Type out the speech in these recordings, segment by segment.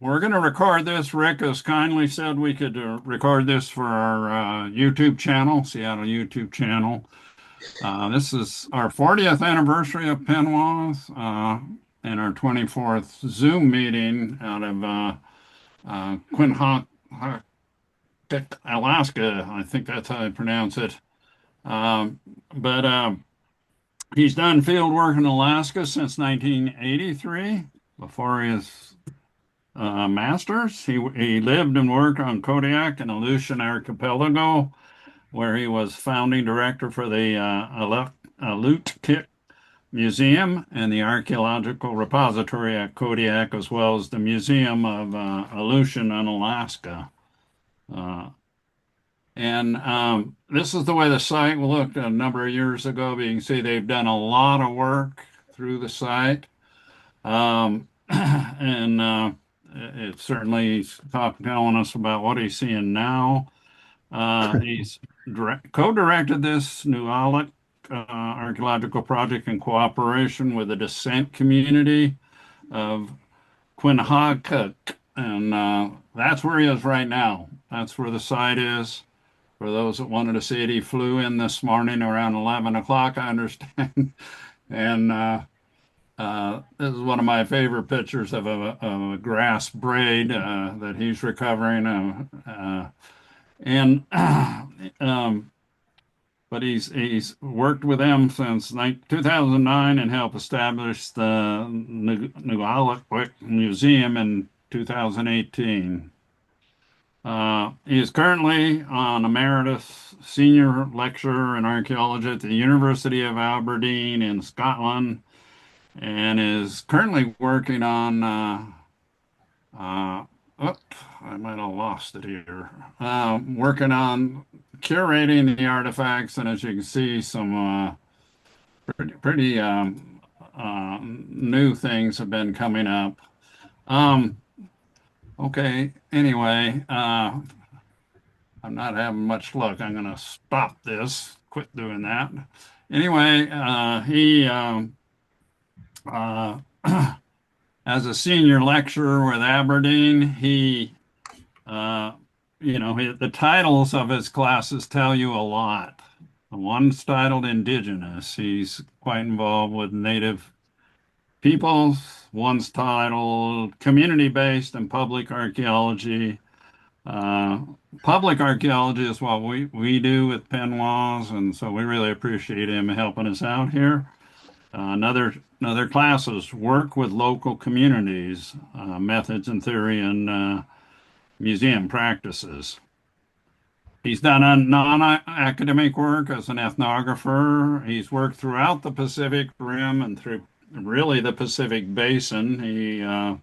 We're going to record this. Rick has kindly said we could record this for our YouTube channel, Seattle YouTube channel. This is our 40th anniversary of PNWAS and our 24th Zoom meeting out of Quinhagak, Alaska. I think that's how I pronounce it. But he's done field work in Alaska since 1983, before his masters. He lived and worked on Kodiak and Aleutian Archipelago, where he was founding director for the Alutiiq Museum and the Archaeological Repository at Kodiak, as well as the Museum of Aleutian Unalaska. And this is the way the site looked a number of years ago. But you can see they've done a lot of work through the site. And it certainly he's telling us about what he's seeing now. He's co-directed this Nunalleq archaeological project in cooperation with the descent community of Quinhagak, and that's where he is right now. That's where the site is. For those that wanted to see it, he flew in this morning around 11 o'clock, I understand. And this is one of my favorite pictures of a grass braid that he's recovering. And but he's worked with them since 2009 and helped establish the Nunalleq Museum in 2018. He is currently an emeritus senior lecturer in archaeology at the University of Aberdeen in Scotland, and is currently working on I might have lost it here. Working on curating the artifacts, and as you can see, some pretty new things have been coming up. Okay, anyway, I'm not having much luck. I'm going to stop this, quit doing that. Anyway, he as a senior lecturer with Aberdeen, the titles of his classes tell you a lot. The one's titled Indigenous. He's quite involved with Native peoples. One's titled Community-Based and Public Archaeology. Public archaeology is what we do with PNWAS, and so we really appreciate him helping us out here. Another class is work with local communities, methods and theory and museum practices. He's done non-academic work as an ethnographer. He's worked throughout the Pacific Rim and through really the Pacific Basin.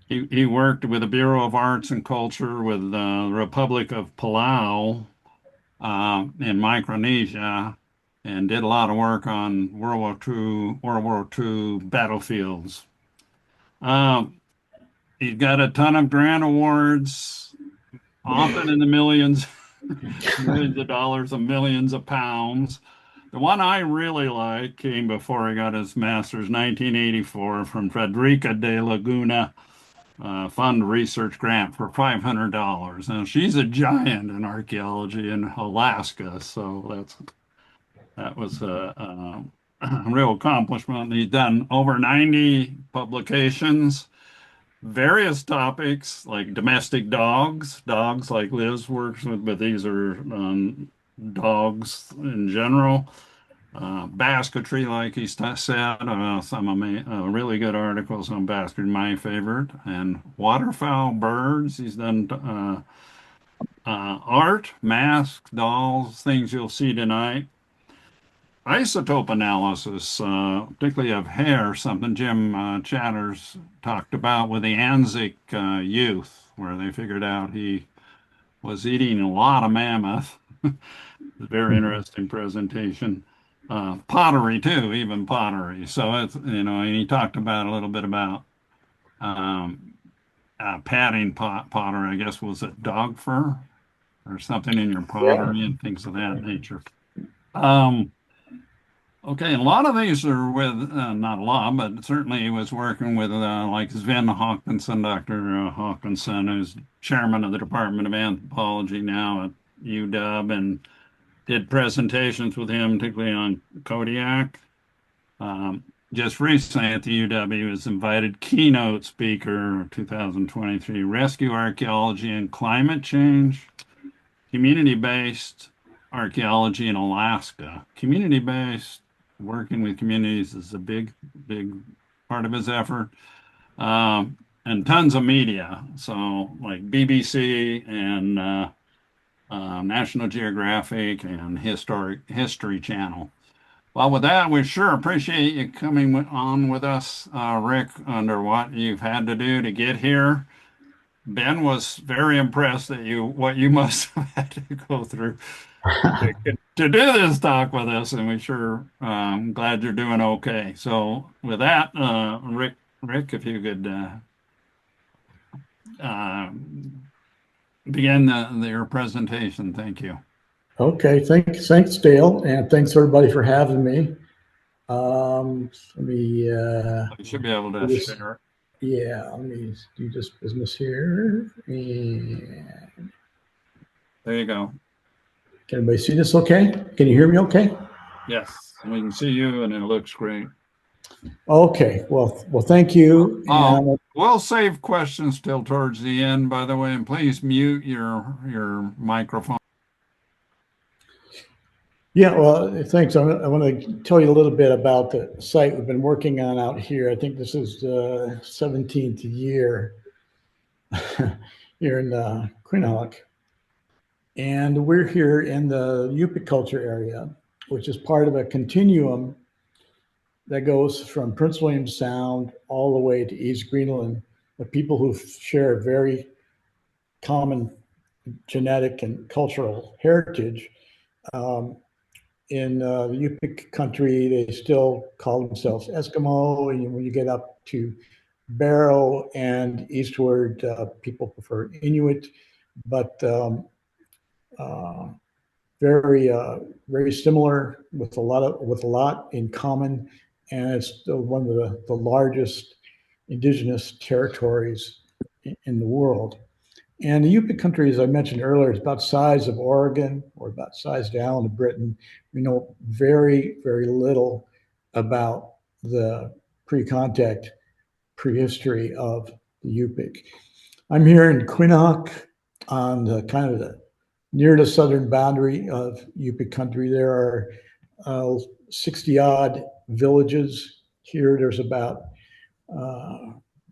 He worked with the Bureau of Arts and Culture with the Republic of Palau in Micronesia, and did a lot of work on World War II battlefields. He's got a ton of grant awards, often in the millions, millions of dollars and millions of pounds. The one I really like came before he got his master's, 1984, from Frederica de Laguna, fund research grant for $500. Now, she's a giant in archaeology in Alaska, so that was a real accomplishment. He's done over 90 publications, various topics like domestic dogs like Liz works with, but these are dogs in general. Basketry, like he said, some really good articles on basketry, my favorite, and waterfowl, birds. He's done art, masks, dolls, things you'll see tonight. Isotope analysis, particularly of hair, something Jim Chatters talked about with the Anzac youth, where they figured out he was eating a lot of mammoth. Very interesting presentation. Pottery too, even pottery. So it's, and he talked about a little bit about padding pottery. I guess was it dog fur or something in your pottery and things of that nature. Okay, a lot of these are with, not a lot, but certainly he was working with like Sven Hawkinson, Dr. Hawkinson, who's chairman of the Department of Anthropology now at UW, and did presentations with him, particularly on Kodiak. Um, just recently at the UW, he was invited keynote speaker 2023, Rescue Archaeology and Climate Change. Community-based archaeology in Alaska. Community-based, working with communities is a big part of his effort. And tons of media. So like BBC and National Geographic and History Channel. Well, with that, we sure appreciate you coming on with us, Rick, under what you've had to do to get here. Ben was very impressed that what you must have had to go through to do this talk with us, and we sure glad you're doing okay. So with that, Rick, if you could uh, begin your presentation, thank you. Okay, thanks, Dale, and thanks everybody for having me. Let me. You should be able to share. Yeah, let me do this business here. And there you go. Can everybody see this okay? Can you hear me okay? Yes, we can see you and it looks great. Okay, well, thank you. And we'll save questions till towards the end, by the way, and please mute your microphone. Yeah, well, thanks. I want to tell you a little bit about the site we've been working on out here. I think this is the 17th year here in Quinhagak. And we're here in the Yupik culture area, which is part of a continuum that goes from Prince William Sound all the way to East Greenland, with people who share a very common genetic and cultural heritage. In the Yupik country, they still call themselves Eskimo. And when you get up to Barrow and eastward, people prefer Inuit, but very similar with a lot in common, and it's one of the largest indigenous territories in the world. And the Yupik country, as I mentioned earlier, is about the size of Oregon or about the size of the island of Britain. We know very little about the pre-contact prehistory of the Yupik. I'm here in Quinhagak on the kind of the near the southern boundary of Yupik country. There are 60 odd villages here. There's about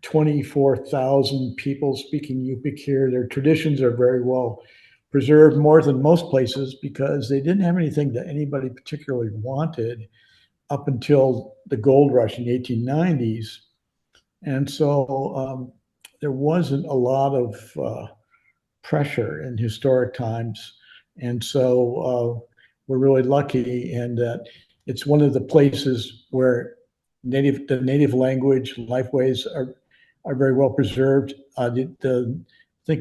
24,000 people speaking Yupik here. Their traditions are very well preserved, more than most places, because they didn't have anything that anybody particularly wanted up until the gold rush in the 1890s. And so there wasn't a lot of pressure in historic times. And so we're really lucky in that it's one of the places where the native language, lifeways are very well preserved. I think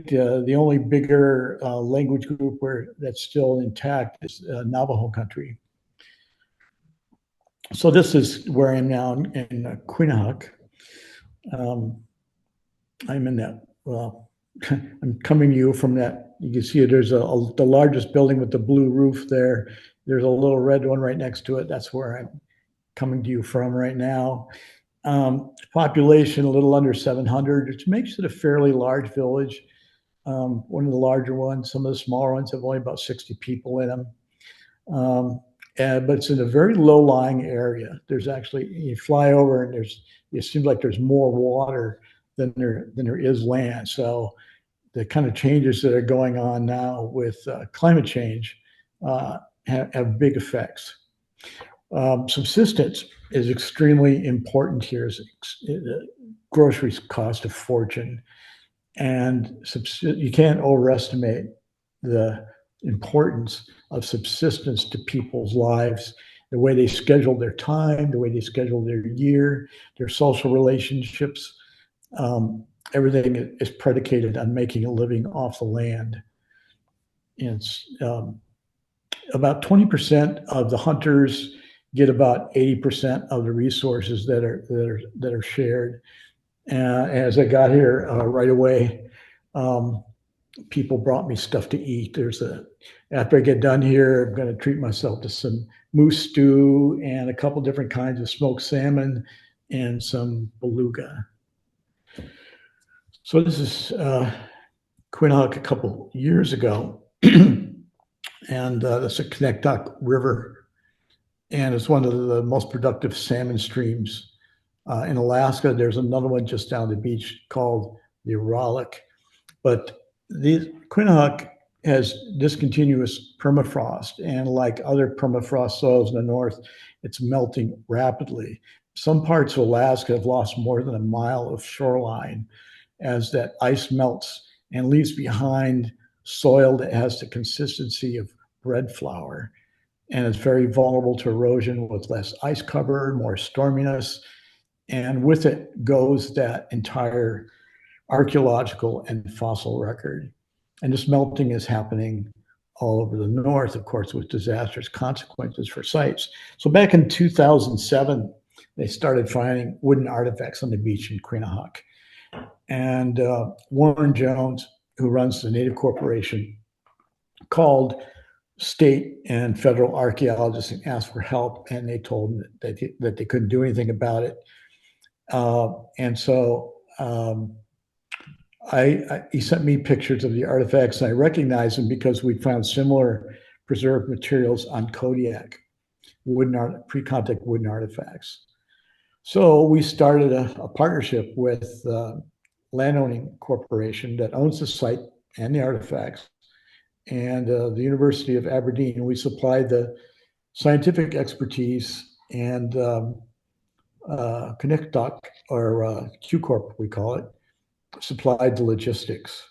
the only bigger language group that's still intact is Navajo country. So this is where I am now in Quinhagak. I'm in that, well, I'm coming to you from that. You can see there's the largest building with the blue roof there. There's a little red one right next to it. That's where I'm coming to you from right now. Population a little under 700, which makes it a fairly large village. One of the larger ones, some of the smaller ones have only about 60 people in them. But it's in a very low-lying area. There's actually, you fly over and it seems like there's more water than there is land. So the kind of changes that are going on now with climate change have big effects. Subsistence is extremely important here. Groceries cost a fortune, and you can't overestimate the importance of subsistence to people's lives, the way they schedule their time, the way they schedule their year, their social relationships. Everything is predicated on making a living off the land. And it's about 20% of the hunters get about 80% of the resources that are shared. As I got here right away, people brought me stuff to eat. After I get done here, I'm going to treat myself to some moose stew and a couple different kinds of smoked salmon and some beluga. So this is Quinhagak a couple years ago, and that's a Knecht River, and it's one of the most productive salmon streams in Alaska. There's another one just down the beach called the Nunalleq, but Quinhagak has discontinuous permafrost, and like other permafrost soils in the north, it's melting rapidly. Some parts of Alaska have lost more than a mile of shoreline as that ice melts and leaves behind soil that has the consistency of bread flour. And it's very vulnerable to erosion with less ice cover, more storminess. And with it goes that entire archaeological and fossil record. And this melting is happening all over the north, of course, with disastrous consequences for sites. So back in 2007, they started finding wooden artifacts on the beach in Quinhagak. And Warren Jones, who runs the Native Corporation, called state and federal archaeologists and asked for help, and they told him that they couldn't do anything about it. And so he sent me pictures of the artifacts, and I recognized them because we found similar preserved materials on Kodiak, pre-contact wooden artifacts. So we started a partnership with landowning corporation that owns the site and the artifacts, and the University of Aberdeen. We supplied the scientific expertise, and Knecht, or Q Corp, we call it, supplied the logistics.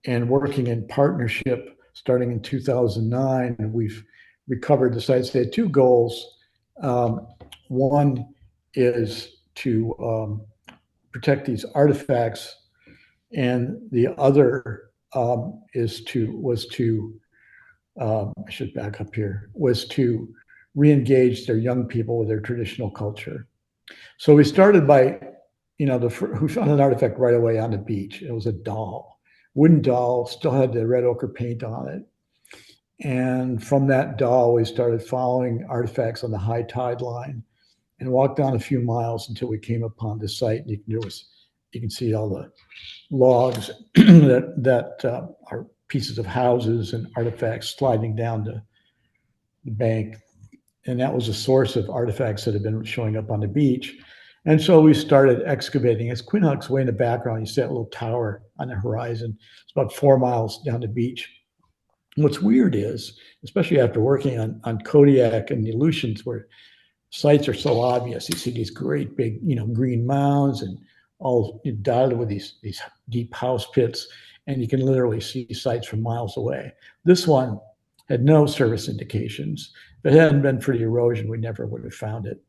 And working in partnership starting in 2009, we've recovered the sites. They had two goals. One is to protect these artifacts, and the other was to I should back up here, was to re-engage their young people with their traditional culture. So we started by, who found an artifact right away on the beach. It was a doll, wooden doll, still had the red ochre paint on it. And from that doll, we started following artifacts on the high tide line and walked down a few miles until we came upon the site. You can see all the logs that are pieces of houses and artifacts sliding down the bank. And that was a source of artifacts that had been showing up on the beach. And so we started excavating. As Quinhagak's way in the background, you see that little tower on the horizon. It's about 4 miles down the beach. And what's weird is, especially after working on Kodiak and the Aleutians, where sites are so obvious, you see these great big, green mounds and all dotted with these deep house pits, and you can literally see sites from miles away. This one had no surface indications. If it hadn't been for the erosion, we never would have found it.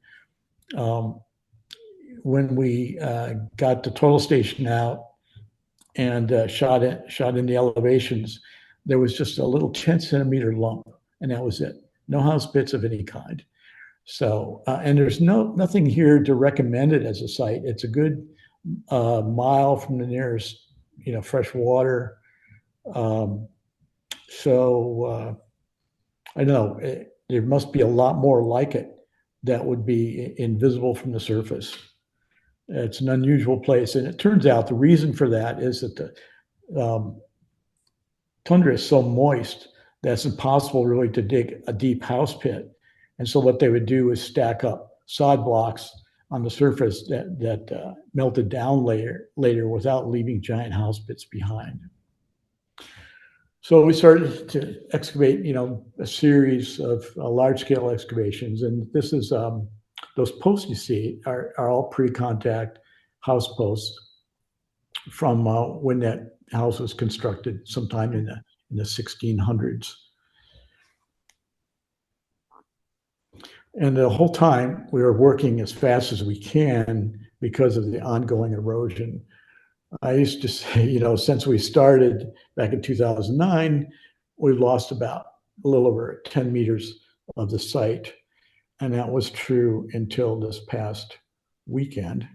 When we got the total station out and shot in the elevations, there was just a little 10-centimeter lump, and that was it. No house bits of any kind. So, and there's nothing here to recommend it as a site. It's a good mile from the nearest, fresh water. I don't know, there must be a lot more like it that would be invisible from the surface. It's an unusual place. And it turns out the reason for that is that the tundra is so moist that it's impossible really to dig a deep house pit. And so what they would do is stack up sod blocks on the surface that melted down later without leaving giant house pits behind. So we started to excavate, a series of large-scale excavations, and this is those posts you see are all pre-contact house posts from when that house was constructed sometime in the 1600s. And the whole time we were working as fast as we can because of the ongoing erosion. I used to say, since we started back in 2009, we've lost about a little over 10 meters of the site. And that was true until this past weekend.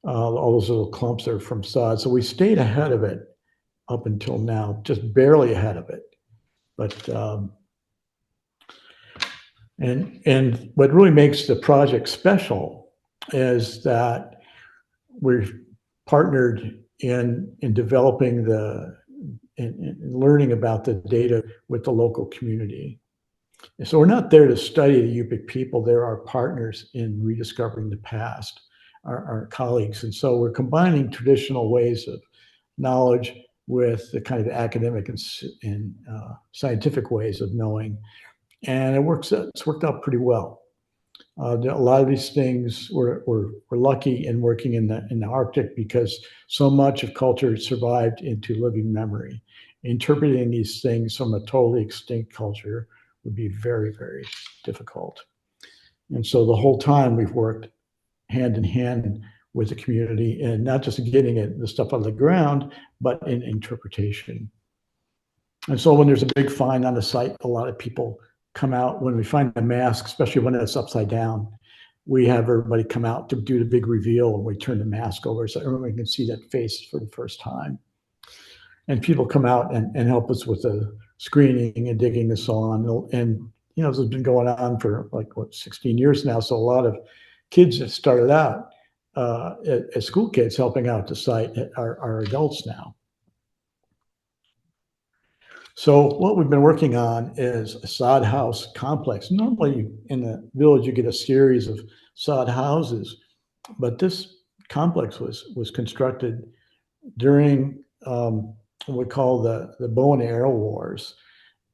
All those little clumps are from sod. So we stayed ahead of it up until now, just barely ahead of it. But and what really makes the project special is that we're partnered in developing in learning about the data with the local community. And so we're not there to study the Yupik people. They're our partners in rediscovering the past, our colleagues. And so we're combining traditional ways of knowledge with the kind of academic and scientific ways of knowing. And it's worked out pretty well. A lot of these things we're lucky in working in the Arctic because so much of culture survived into living memory. Interpreting these things from a totally extinct culture would be very, very difficult. And so the whole time we've worked hand in hand with the community, and not just getting the stuff out of the ground, but in interpretation. And so when there's a big find on the site, a lot of people come out. When we find a mask, especially when it's upside down, we have everybody come out to do the big reveal, and we turn the mask over so everyone can see that face for the first time. And people come out and help us with the screening and digging this on. And, you know, this has been going on for 16 years now. So a lot of kids that started out as school kids helping out the site are adults now. So what we've been working on is a sod house complex. Normally in the village, you get a series of sod houses, but this complex was constructed during what we call the bow and arrow wars.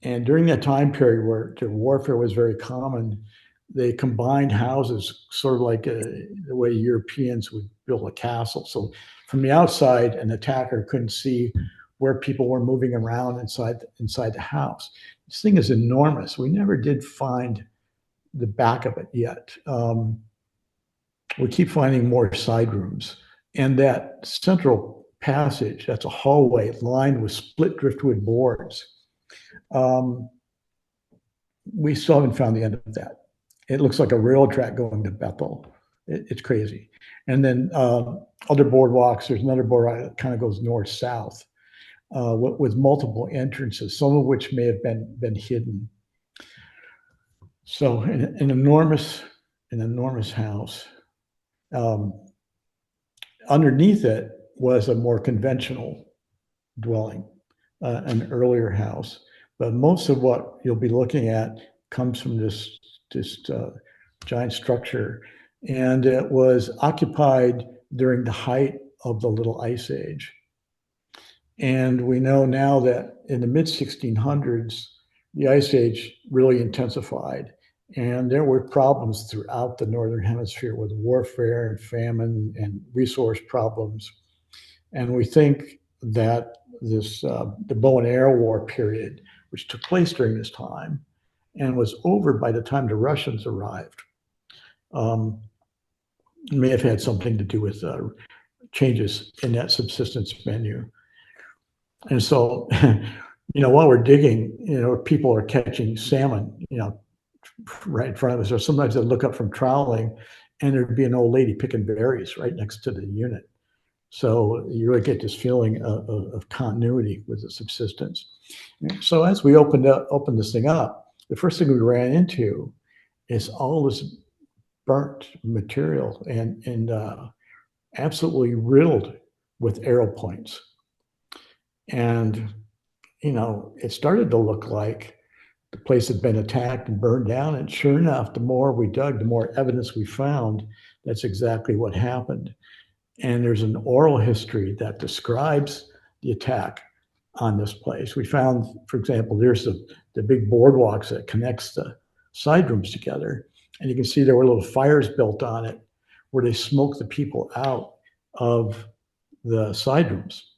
And during that time period where warfare was very common, they combined houses sort of like the way Europeans would build a castle. So from the outside, an attacker couldn't see where people were moving around inside the house. This thing is enormous. We never did find the back of it yet. We keep finding more side rooms. And that central passage, that's a hallway lined with split driftwood boards. We still haven't found the end of that. It looks like a rail track going to Bethel. It's crazy. And then other boardwalks, there's another boardwalk that kind of goes north-south. With multiple entrances, some of which may have been hidden. So an enormous house. Underneath it was a more conventional dwelling, an earlier house. But most of what you'll be looking at comes from this giant structure, and it was occupied during the height of the Little Ice Age. And we know now that in the mid-1600s, the Ice Age really intensified. And there were problems throughout the Northern Hemisphere with warfare and famine and resource problems. And we think that the bow and arrow war period, which took place during this time and was over by the time the Russians arrived, may have had something to do with changes in that subsistence menu. And so, while we're digging, people are catching salmon, right in front of us. Or sometimes I look up from troweling and there'd be an old lady picking berries right next to the unit. So you really get this feeling of continuity with the subsistence. So as we opened this thing up, the first thing we ran into is all this burnt material and absolutely riddled with arrow points. And, it started to look like the place had been attacked and burned down. And sure enough, the more we dug, the more evidence we found. That's exactly what happened. And there's an oral history that describes the attack on this place. We found, for example, there's the big boardwalks that connects the side rooms together. And you can see there were little fires built on it where they smoked the people out of the side rooms.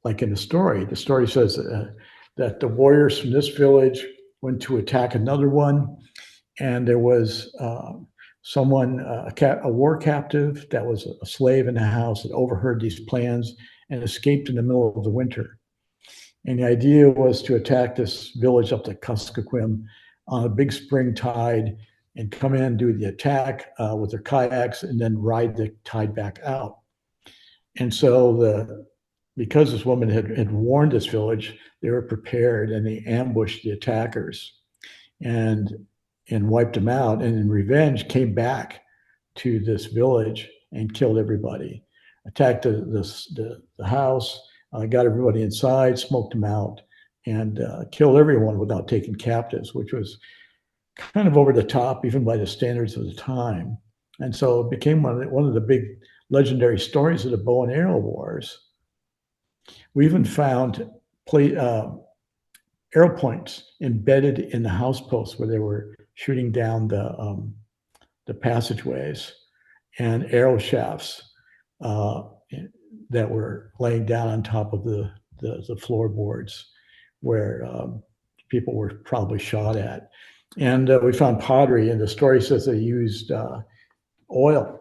Like in the story says that the warriors from this village went to attack another one, and there was someone, a war captive that was a slave in the house that overheard these plans and escaped in the middle of the winter. And the idea was to attack this village up to Kuskokwim on a big spring tide and come in and do the attack with their kayaks and then ride the tide back out. And so because this woman had warned this village, they were prepared and they ambushed the attackers and wiped them out. And in revenge, came back to this village and killed everybody. Attacked the house, got everybody inside, smoked them out, and killed everyone without taking captives, which was kind of over the top, even by the standards of the time. And so it became one of the big legendary stories of the bow and arrow wars. We even found arrow points embedded in the house posts where they were shooting down the passageways, and arrow shafts that were laying down on top of the floorboards where people were probably shot at. And we found pottery, and the story says they used oil,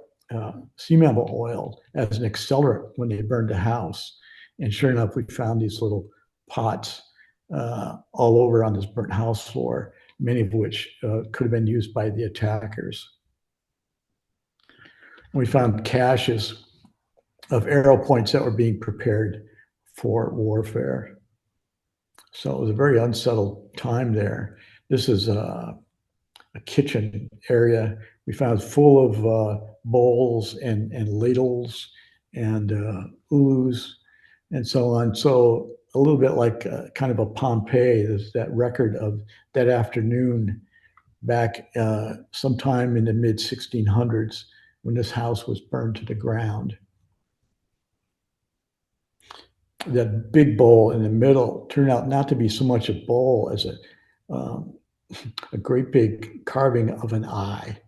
sea mammal oil, as an accelerant when they burned a house. And sure enough, we found these little pots all over on this burnt house floor, many of which could have been used by the attackers. We found caches of arrow points that were being prepared for warfare. So it was a very unsettled time there. This is a kitchen area we found full of bowls and ladles and ooze and so on. So a little bit like kind of a Pompeii. There's that record of that afternoon back sometime in the mid 1600s when this house was burned to the ground. That big bowl in the middle turned out not to be so much a bowl as a great big carving of an eye.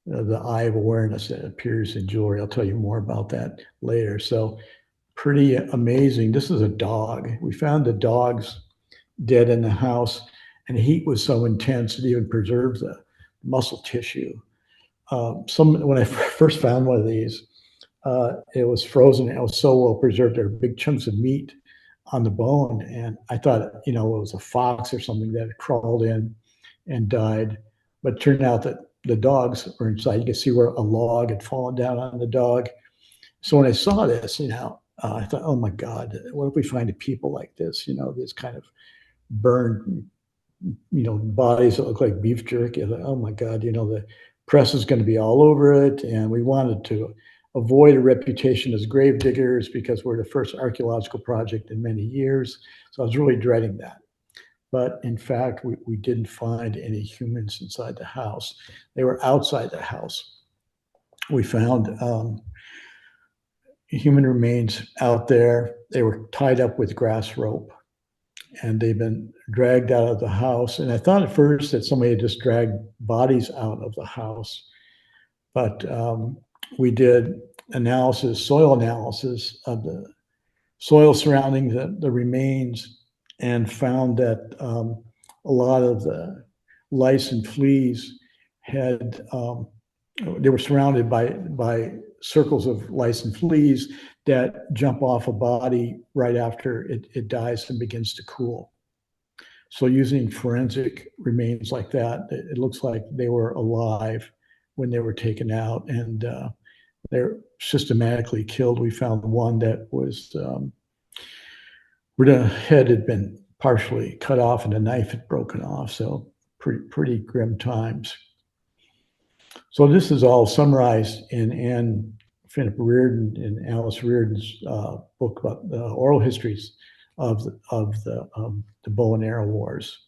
The eye of awareness that appears in jewelry. I'll tell you more about that later. So pretty amazing. This is a dog. We found the dogs dead in the house, and the heat was so intense it even preserved the muscle tissue. When I first found one of these, it was frozen. It was so well preserved. There were big chunks of meat on the bone, and I thought, it was a fox or something that had crawled in and died. But it turned out that the dogs were inside. You could see where a log had fallen down on the dog. So when I saw this, I thought, oh my God, what if we find a people like this? This kind of burned, bodies that look like beef jerky. I thought, oh my God, the press is going to be all over it. And we wanted to avoid a reputation as grave diggers because we're the first archaeological project in many years. So I was really dreading that. But in fact, we didn't find any humans inside the house. They were outside the house. We found human remains out there. They were tied up with grass rope, and they've been dragged out of the house. And I thought at first that somebody had just dragged bodies out of the house. But we did soil analysis of the soil surrounding the remains, and found that a lot of the lice and fleas they were surrounded by circles of lice and fleas that jump off a body right after it dies and begins to cool. So using forensic remains like that, it looks like they were alive when they were taken out, and they're systematically killed. We found one that was where the head had been partially cut off and the knife had broken off. So pretty grim times. So this is all summarized in Anne Phinnip Reardon and Alice Reardon's book about the oral histories of the bow and arrow wars.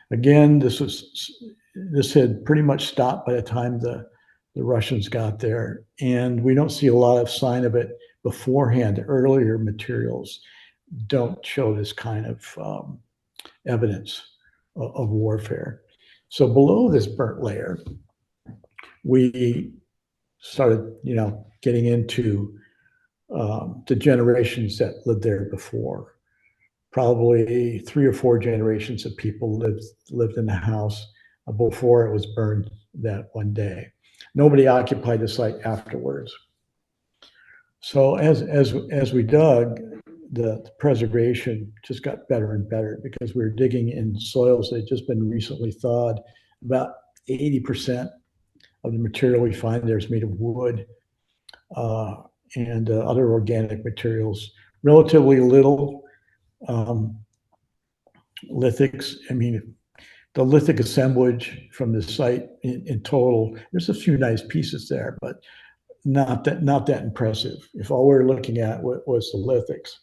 Again, this had pretty much stopped by the time the Russians got there, and we don't see a lot of sign of it beforehand. The earlier materials don't show this kind of evidence of warfare. So below this burnt layer, we started, getting into the generations that lived there before. Probably 3 or 4 generations of people lived in the house before it was burned that one day. Nobody occupied the site afterwards. So as we dug, the preservation just got better and better because we were digging in soils that had just been recently thawed. About 80% of the material we find there is made of wood and other organic materials. Relatively little lithics. I mean, the lithic assemblage from the site in total, there's a few nice pieces there, but not that impressive. If all we're looking at was the lithics,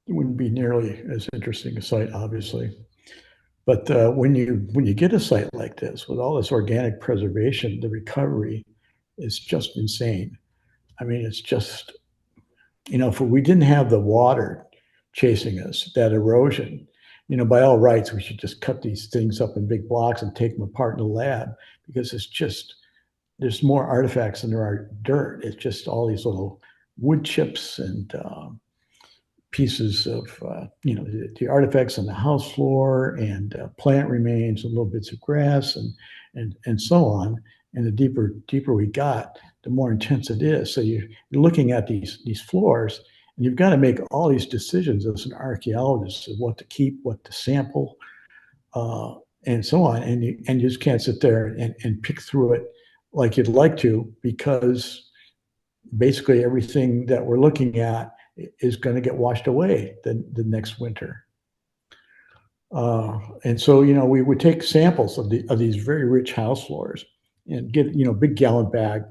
it wouldn't be nearly as interesting a site, obviously. But when you get a site like this with all this organic preservation, the recovery is just insane. I mean, it's just, if we didn't have the water chasing us, that erosion, by all rights, we should just cut these things up in big blocks and take them apart in the lab because there's more artifacts than there are dirt. It's just all these little wood chips and pieces of, the artifacts on the house floor and plant remains and little bits of grass and so on. And the deeper we got, the more intense it is. So you're looking at these floors, and you've got to make all these decisions as an archaeologist of what to keep, what to sample, and so on. And you just can't sit there and pick through it like you'd like to, because basically everything that we're looking at is going to get washed away the next winter. And so, we would take samples of these very rich house floors and get, big gallon bag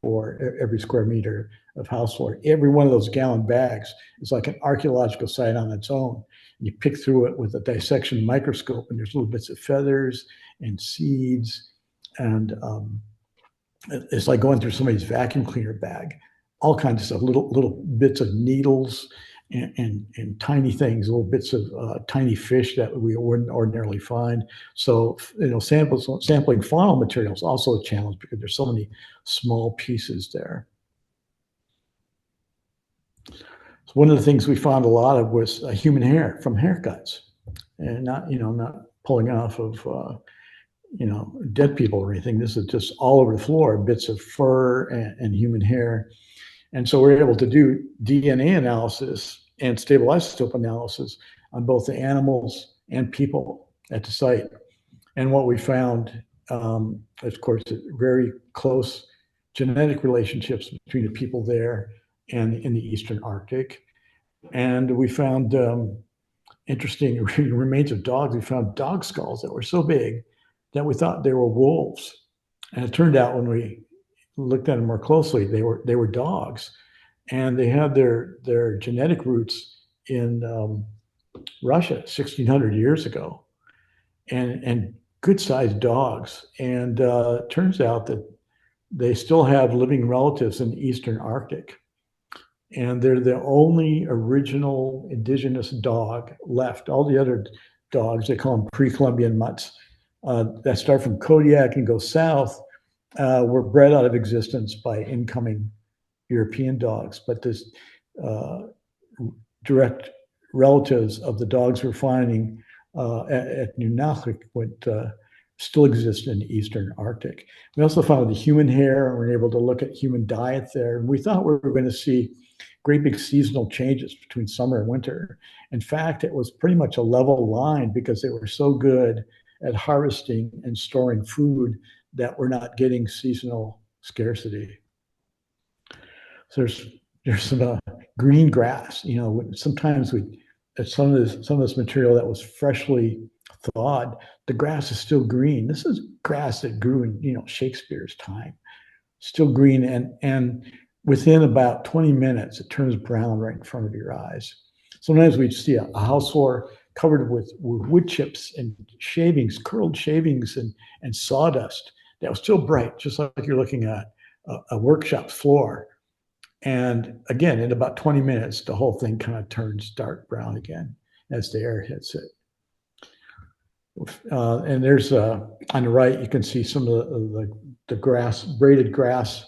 for every square meter of house floor. Every one of those gallon bags is like an archaeological site on its own. And you pick through it with a dissection microscope, and there's little bits of feathers and seeds. And it's like going through somebody's vacuum cleaner bag, all kinds of stuff, little bits of needles and tiny things, little bits of tiny fish that we wouldn't ordinarily find. So, sampling faunal material is also a challenge because there's so many small pieces there. So one of the things we found a lot of was human hair from haircuts, and not pulling off of dead people or anything. This is just all over the floor, bits of fur and human hair. And so we're able to do DNA analysis and stable isotope analysis on both the animals and people at the site. And what we found, of course, very close genetic relationships between the people there and in the Eastern Arctic. And we found interesting remains of dogs. We found dog skulls that were so big that we thought they were wolves. And it turned out when we looked at them more closely, they were dogs, and they had their genetic roots in Russia 1,600 years ago, and good sized dogs. And it turns out that they still have living relatives in the Eastern Arctic, and they're the only original indigenous dog left. All the other dogs, they call them pre-Columbian mutts, that start from Kodiak and go south, were bred out of existence by incoming European dogs. But this direct relatives of the dogs we're finding at Nunalleq still exist in the Eastern Arctic. We also found the human hair, and we're able to look at human diet there. And we thought we were going to see great big seasonal changes between summer and winter. In fact, it was pretty much a level line because they were so good at harvesting and storing food that we're not getting seasonal scarcity. So there's some green grass. Sometimes some of this material that was freshly thawed, the grass is still green. This is grass that grew in Shakespeare's time, still green, and within about 20 minutes it turns brown right in front of your eyes. Sometimes we'd see a house floor covered with wood chips and shavings, curled shavings and sawdust that was still bright, just like you're looking at a workshop floor. And again, in about 20 minutes, the whole thing kind of turns dark brown again as the air hits it. And there's on the right, you can see some of the grass, braided grass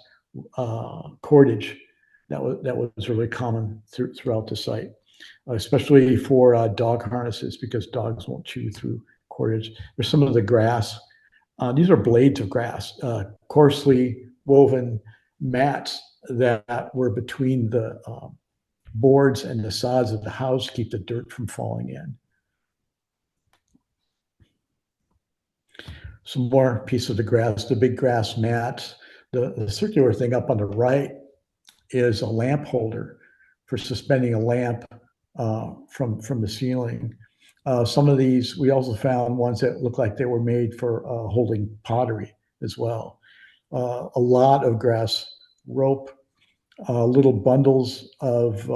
cordage that was really common throughout the site, especially for dog harnesses, because dogs won't chew through cordage. There's some of the grass. These are blades of grass, coarsely woven mats that were between the boards and the sods of the house keep the dirt from falling in. Some more piece of the grass, the big grass mats. The circular thing up on the right is a lamp holder for suspending a lamp from the ceiling. Some of these, we also found ones that look like they were made for holding pottery as well. A lot of grass rope, little bundles of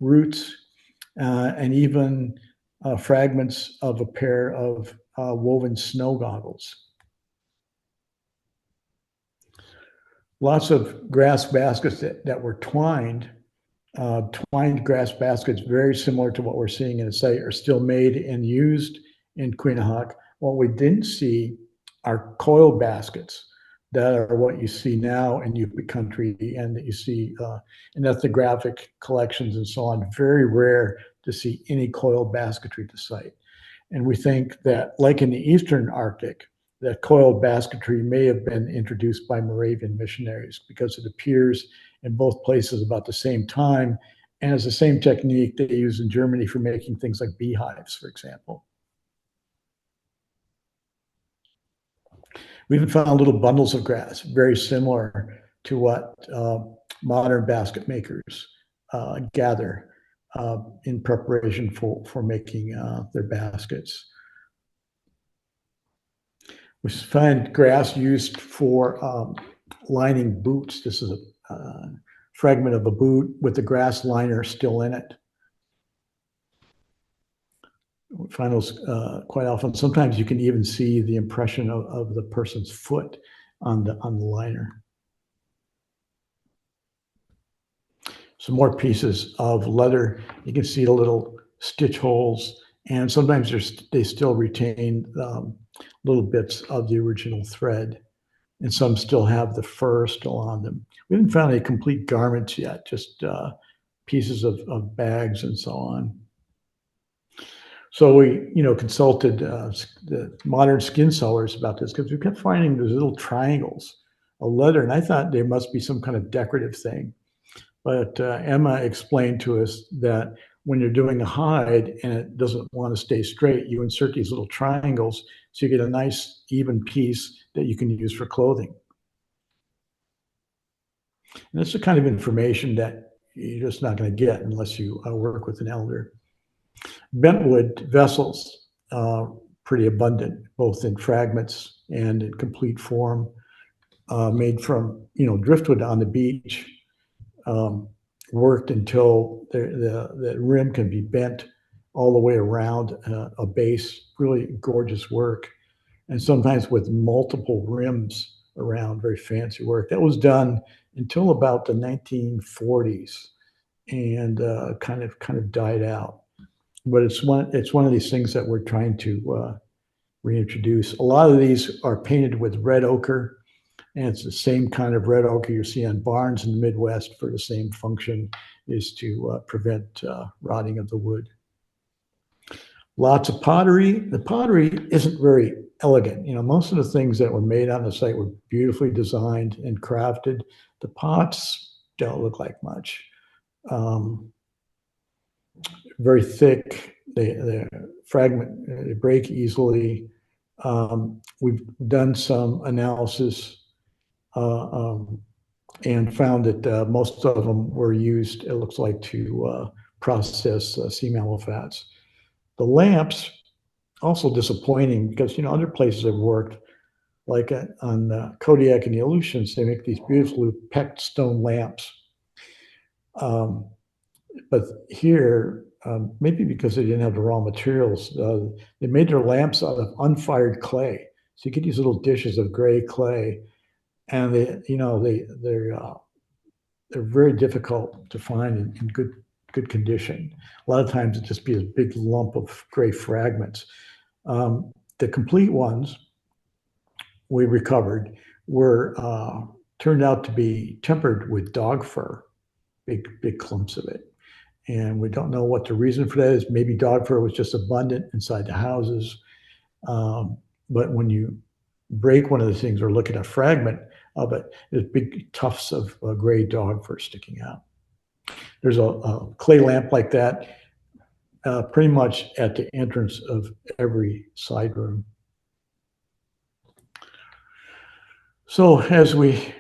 roots, and even fragments of a pair of woven snow goggles. Lots of grass baskets that were twined. Twined grass baskets, very similar to what we're seeing in the site, are still made and used in Quinhagak. What we didn't see are coil baskets that are what you see now in Yupik country and that you see in ethnographic collections and so on. Very rare to see any coil basketry at the site. And we think that, like in the Eastern Arctic, that coiled basketry may have been introduced by Moravian missionaries because it appears in both places about the same time, and it's the same technique they use in Germany for making things like beehives, for example. We even found little bundles of grass, very similar to what modern basket makers gather in preparation for making their baskets. We find grass used for lining boots. This is a fragment of a boot with the grass liner still in it. We find those quite often. Sometimes you can even see the impression of the person's foot on the liner. Some more pieces of leather. You can see the little stitch holes, and sometimes they still retain little bits of the original thread, and some still have the fur still on them. We haven't found any complete garments yet, just pieces of bags and so on. So we, consulted the modern skin sewers about this because we kept finding those little triangles of leather, and I thought there must be some kind of decorative thing. But Emma explained to us that when you're doing a hide and it doesn't want to stay straight, you insert these little triangles so you get a nice even piece that you can use for clothing. And that's the kind of information that you're just not going to get unless you work with an elder. Bentwood vessels, pretty abundant, both in fragments and in complete form, made from driftwood on the beach, worked until the rim can be bent all the way around a base. Really gorgeous work, and sometimes with multiple rims around. Very fancy work. That was done until about the 1940s, and kind of died out. But it's one of these things that we're trying to reintroduce. A lot of these are painted with red ochre, and it's the same kind of red ochre you see on barns in the Midwest for the same function, is to prevent rotting of the wood. Lots of pottery. The pottery isn't very elegant. Most of the things that were made on the site were beautifully designed and crafted. The pots don't look like much. Very thick, they break easily. We've done some analysis and found that most of them were used, it looks like, to process sea mammal fats. The lamps, also disappointing because, other places I've worked, like on Kodiak and the Aleutians, they make these beautiful pecked stone lamps. But here, maybe because they didn't have the raw materials, they made their lamps out of unfired clay. So you get these little dishes of gray clay, and they're very difficult to find in good condition. A lot of times it just be a big lump of gray fragments. The complete ones we recovered were turned out to be tempered with dog fur, big clumps of it. And we don't know what the reason for that is. Maybe dog fur was just abundant inside the houses. But when you break one of the things or look at a fragment of it, there's big tufts of gray dog fur sticking out. There's a clay lamp like that pretty much at the entrance of every side room. So as we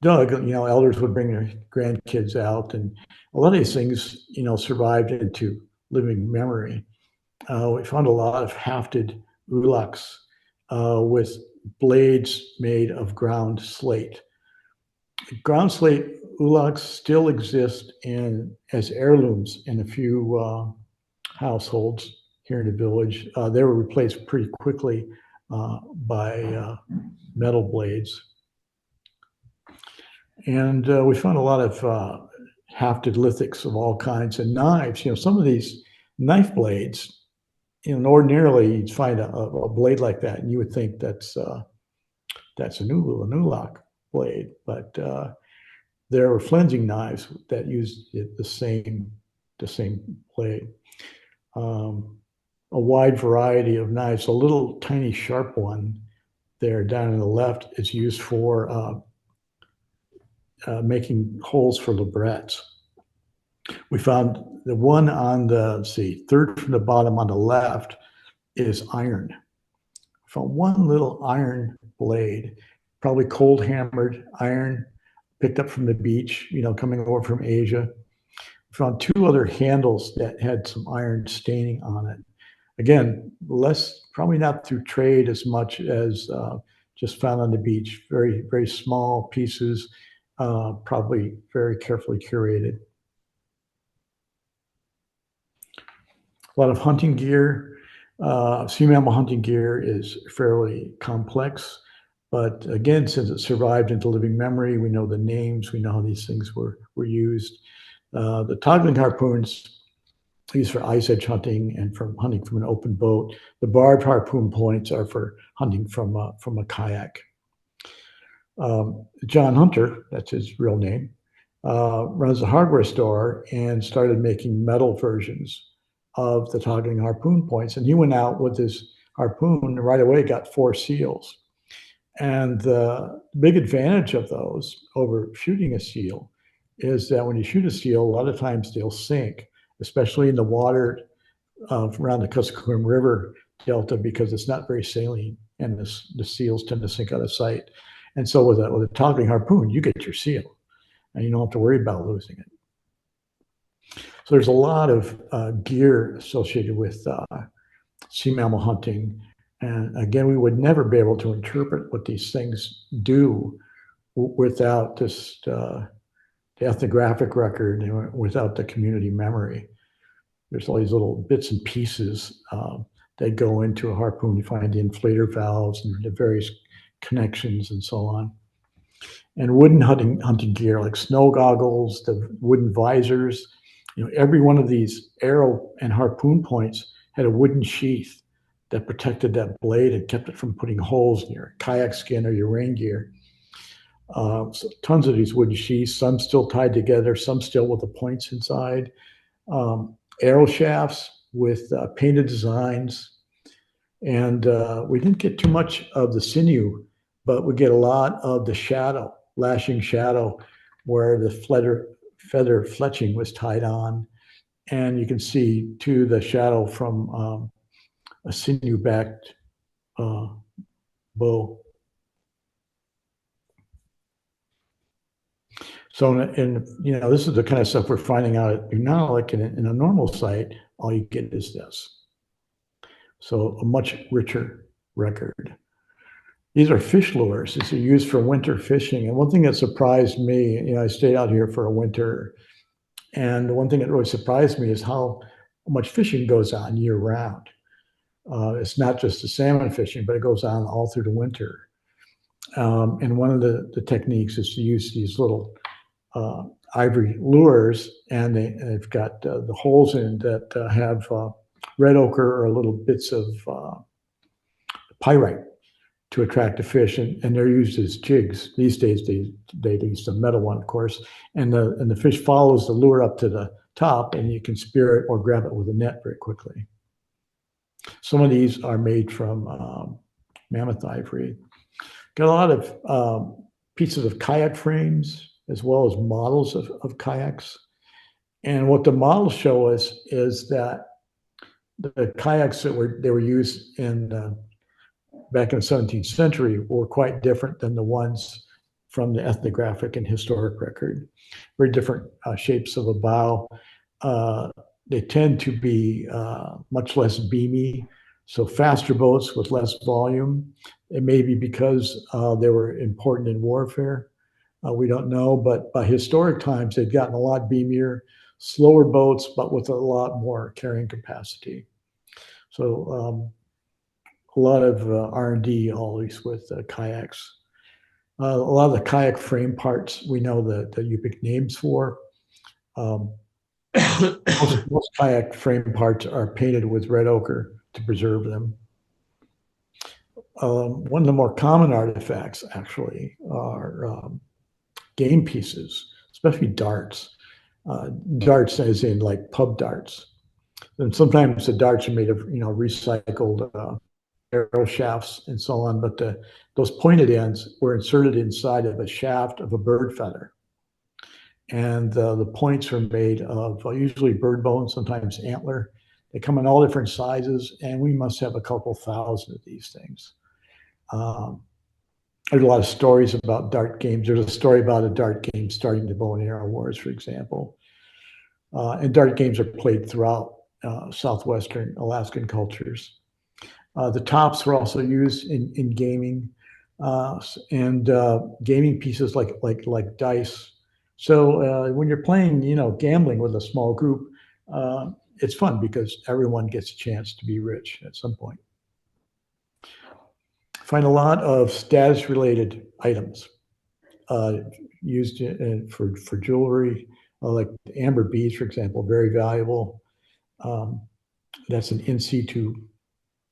dug, elders would bring their grandkids out, and a lot of these things, survived into living memory. We found a lot of hafted ulaks with blades made of ground slate. Ground slate ulaks still exist as heirlooms in a few households here in the village. They were replaced pretty quickly by metal blades. And we found a lot of hafted lithics of all kinds and knives. Some of these knife blades, ordinarily you'd find a blade like that, and you would think that's a Nunalleq blade, but there were flensing knives that used the same blade. A wide variety of knives. A little tiny sharp one there down on the left is used for making holes for labrettes. We found the one on the, third from the bottom on the left is iron. We found one little iron blade, probably cold hammered iron, picked up from the beach, coming over from Asia. We found two other handles that had some iron staining on it. Again, probably not through trade as much as just found on the beach. Very, very small pieces, probably very carefully curated. A lot of hunting gear. Sea mammal hunting gear is fairly complex, but again, since it survived into living memory, we know the names, we know how these things were used. The toggling harpoons used for ice edge hunting and from hunting from an open boat. The barbed harpoon points are for hunting from a kayak. John Hunter, that's his real name, runs a hardware store and started making metal versions of the toggling harpoon points. And he went out with his harpoon and right away got 4 seals. And the big advantage of those over shooting a seal is that when you shoot a seal, a lot of times they'll sink, especially in the water around the Kuskokwim River Delta, because it's not very saline and the seals tend to sink out of sight. And so with a toggling harpoon, you get your seal and you don't have to worry about losing it. So there's a lot of gear associated with sea mammal hunting. And again, we would never be able to interpret what these things do without just the ethnographic record and without the community memory. There's all these little bits and pieces that go into a harpoon. You find the inflator valves and the various connections and so on. And wooden hunting gear like snow goggles, the wooden visors. Every one of these arrow and harpoon points had a wooden sheath that protected that blade and kept it from putting holes in your kayak skin or your rain gear. So tons of these wooden sheaths, some still tied together, some still with the points inside. Arrow shafts with painted designs. And we didn't get too much of the sinew, but we get a lot of the shadow, lashing shadow, where the feather fletching was tied on. And you can see, too, the shadow from a sinew-backed bow. So, this is the kind of stuff we're finding out at Nunalleq. In a normal site, all you get is this. So a much richer record. These are fish lures. These are used for winter fishing. And one thing that surprised me, I stayed out here for a winter, and one thing that really surprised me is how much fishing goes on year round. It's not just the salmon fishing, but it goes on all through the winter. And one of the techniques is to use these little ivory lures, and they've got the holes in that have red ochre or little bits of pyrite to attract the fish, and they're used as jigs. These days they use the metal one, of course, and the fish follows the lure up to the top, and you can spear it or grab it with a net very quickly. Some of these are made from mammoth ivory. Got a lot of pieces of kayak frames, as well as models of kayaks. And what the models show us is that the kayaks that were used in back in the 17th century were quite different than the ones from the ethnographic and historic record. Very different shapes of a bow. They tend to be much less beamy, so faster boats with less volume. It may be because they were important in warfare. We don't know, but by historic times, they've gotten a lot beamier, slower boats, but with a lot more carrying capacity. So a lot of R&D always with kayaks. A lot of the kayak frame parts we know the Yupik names for. Most kayak frame parts are painted with red ochre to preserve them. One of the more common artifacts actually are game pieces, especially darts. Darts as in like pub darts. And sometimes the darts are made of recycled arrow shafts and so on, but those pointed ends were inserted inside of a shaft of a bird feather. And the points are made of usually bird bone, sometimes antler. They come in all different sizes, and we must have a couple thousand of these things. There's a lot of stories about dart games. There's a story about a dart game starting the bow and arrow wars, for example. And dart games are played throughout southwestern Alaskan cultures. The tops were also used in gaming and gaming pieces like dice. So when you're playing, gambling with a small group, it's fun because everyone gets a chance to be rich at some point. Find a lot of status-related items used for jewelry, like amber beads, for example, very valuable. That's an in situ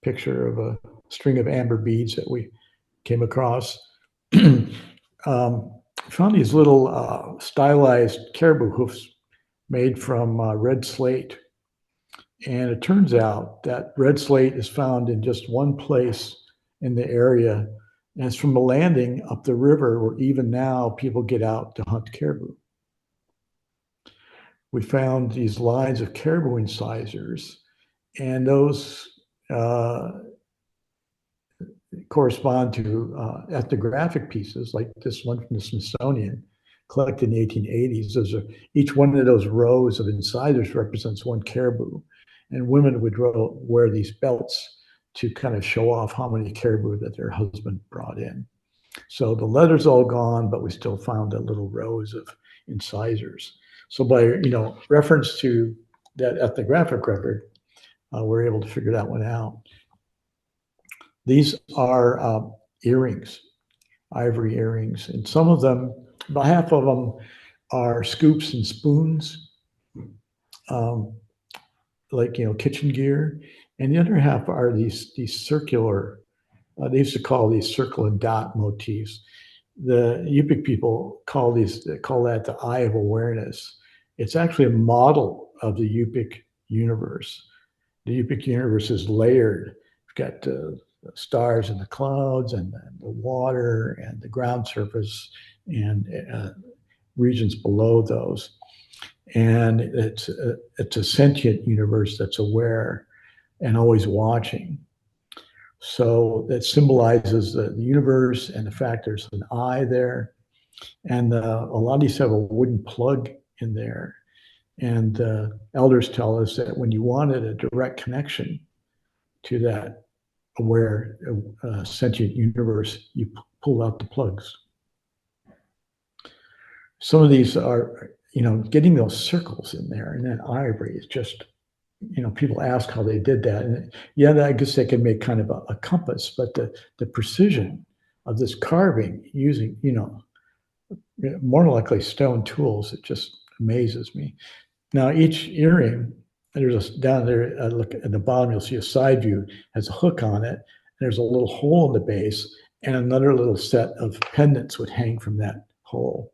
picture of a string of amber beads that we came across. Found these little stylized caribou hoofs made from red slate. And it turns out that red slate is found in just one place in the area. And it's from a landing up the river where even now people get out to hunt caribou. We found these lines of caribou incisors, and those correspond to ethnographic pieces like this one from the Smithsonian, collected in the 1880s. Each one of those rows of incisors represents one caribou, and women would wear these belts to kind of show off how many caribou that their husband brought in. So the leather's all gone, but we still found the little rows of incisors. So by reference to that ethnographic record, we're able to figure that one out. These are earrings, ivory earrings, and some of them, about half of them, are scoops and spoons, like kitchen gear, and the other half are these circular. They used to call these circle and dot motifs. The Yupik people call that the eye of awareness. It's actually a model of the Yupik universe. The Yupik universe is layered. You've got the stars and the clouds and the water and the ground surface and regions below those. And it's a sentient universe that's aware and always watching. So that symbolizes the universe and the fact there's an eye there. And a lot of these have a wooden plug in there. And elders tell us that when you wanted a direct connection to that aware sentient universe, you pull out the plugs. Some of these are, getting those circles in there and that ivory is just, people ask how they did that. And I guess they can make kind of a compass, but the precision of this carving using, more likely stone tools, it just amazes me. Now, each earring, down there, look at the bottom, you'll see a side view, has a hook on it. There's a little hole in the base, and another little set of pendants would hang from that hole.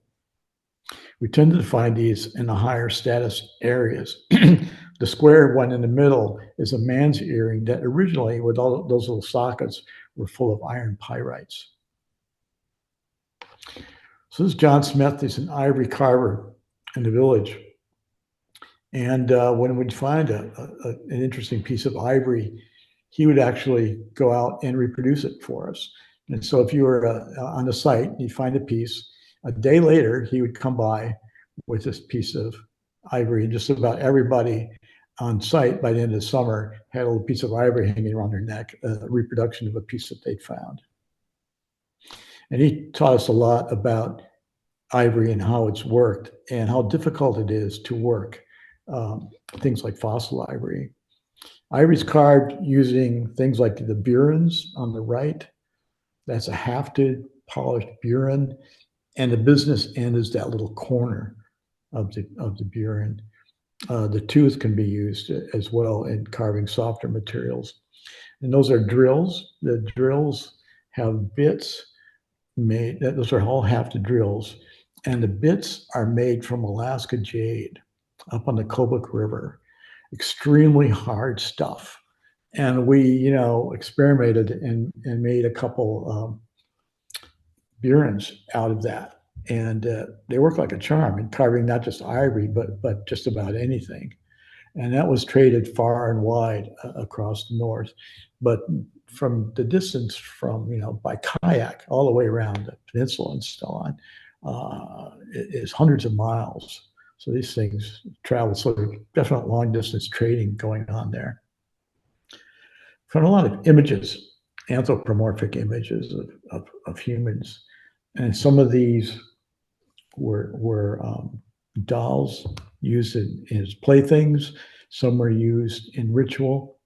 We tend to find these in the higher status areas. The square one in the middle is a man's earring that originally, with all those little sockets, were full of iron pyrites. So this is John Smith. He's an ivory carver in the village. And when we'd find an interesting piece of ivory, he would actually go out and reproduce it for us. And so if you were on the site, you'd find a piece. A day later, he would come by with this piece of ivory, and just about everybody on site by the end of the summer had a little piece of ivory hanging around their neck, a reproduction of a piece that they'd found. And he taught us a lot about ivory and how it's worked and how difficult it is to work things like fossil ivory. Ivory's carved using things like the burins on the right. That's a hafted, polished burin, and the business end is that little corner of the burin. The tooth can be used as well in carving softer materials. And those are drills. The drills have bits made, those are all hafted drills. And the bits are made from Alaska jade up on the Kodiak River. Extremely hard stuff. And we, experimented and made a couple burins out of that. And they work like a charm in carving not just ivory, but just about anything. And that was traded far and wide across the north. But from the distance from, by kayak all the way around the peninsula and so on, is hundreds of miles. So these things travel, so there's definite long distance trading going on there. Found a lot of images, anthropomorphic images of humans. And some of these were dolls used as playthings. Some were used in ritual.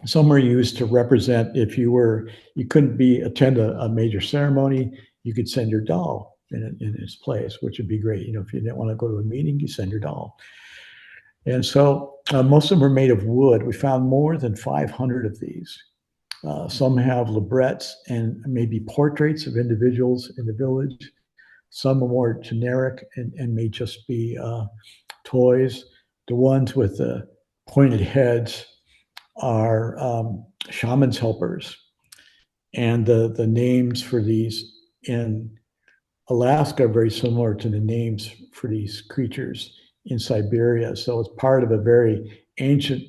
Some were used to represent if you couldn't attend a major ceremony, you could send your doll in its place, which would be great. If you didn't want to go to a meeting, you send your doll. And so most of them were made of wood. We found more than 500 of these. Some have librets and maybe portraits of individuals in the village. Some are more generic and may just be toys. The ones with the pointed heads are shaman's helpers. And the names for these in Alaska are very similar to the names for these creatures in Siberia. So it's part of a very ancient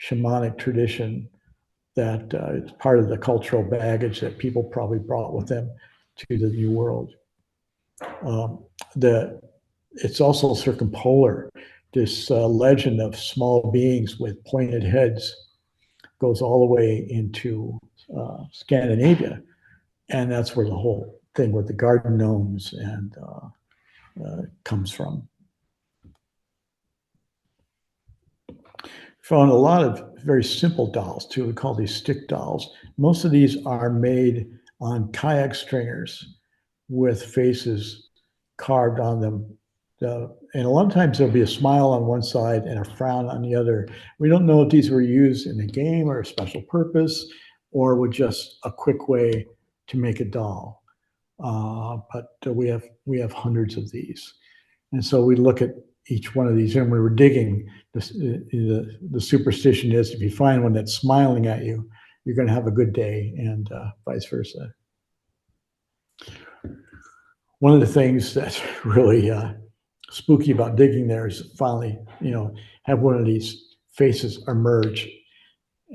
shamanic tradition that it's part of the cultural baggage that people probably brought with them to the New World. It's also circumpolar. This legend of small beings with pointed heads goes all the way into Scandinavia, and that's where the whole thing with the garden gnomes and comes from. Found a lot of very simple dolls too. We call these stick dolls. Most of these are made on kayak stringers with faces carved on them. And a lot of times there'll be a smile on one side and a frown on the other. We don't know if these were used in a game or a special purpose or were just a quick way to make a doll. But we have hundreds of these. And so we look at each one of these, and we were digging. The superstition is if you find one that's smiling at you, you're going to have a good day, and vice versa. One of the things that's really spooky about digging there is finally, have one of these faces emerge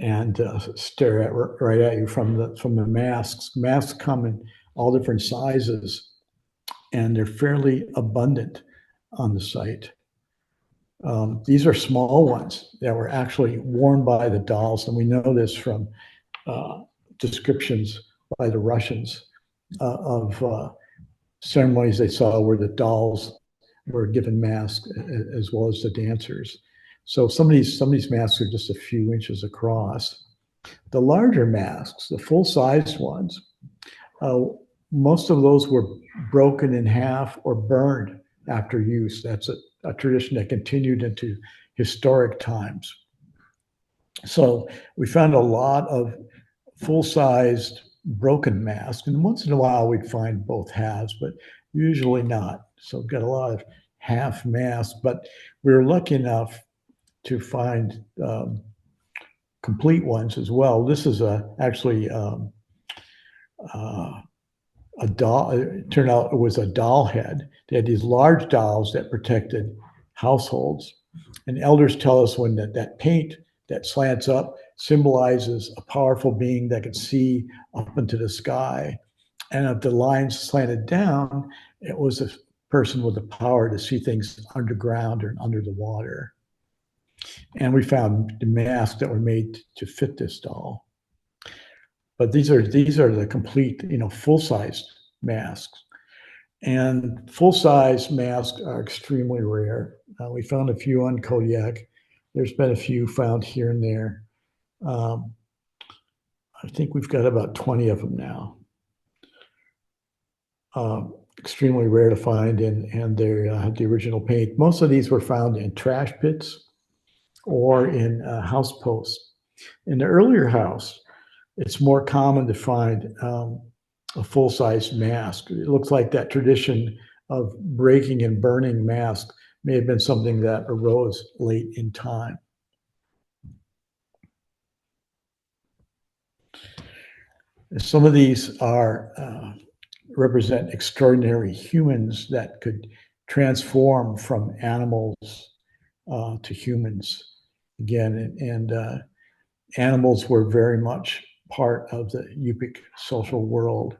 and stare right at you from the masks. Masks come in all different sizes, and they're fairly abundant on the site. These are small ones that were actually worn by the dolls, and we know this from descriptions by the Russians of ceremonies they saw where the dolls were given masks as well as the dancers. So some of these masks are just a few inches across. The larger masks, the full-sized ones, most of those were broken in half or burned after use. That's a tradition that continued into historic times. So we found a lot of full-sized broken masks, and once in a while we'd find both halves, but usually not. So we've got a lot of half masks, but we were lucky enough to find complete ones as well. This is actually a doll. It turned out it was a doll head. They had these large dolls that protected households, And elders tell us when that paint that slants up symbolizes a powerful being that can see up into the sky. And if the lines slanted down, it was a person with the power to see things underground or under the water. And we found the masks that were made to fit this doll. But these are the complete, full-size masks. And full-size masks are extremely rare. We found a few on Kodiak. There's been a few found here and there. I think we've got about 20 of them now. Extremely rare to find, and they have the original paint. Most of these were found in trash pits or in house posts. In the earlier house, it's more common to find a full-size mask. It looks like that tradition of breaking and burning masks may have been something that arose late in time. Some of these represent extraordinary humans that could transform from animals to humans again, and animals were very much part of the Yupik social world.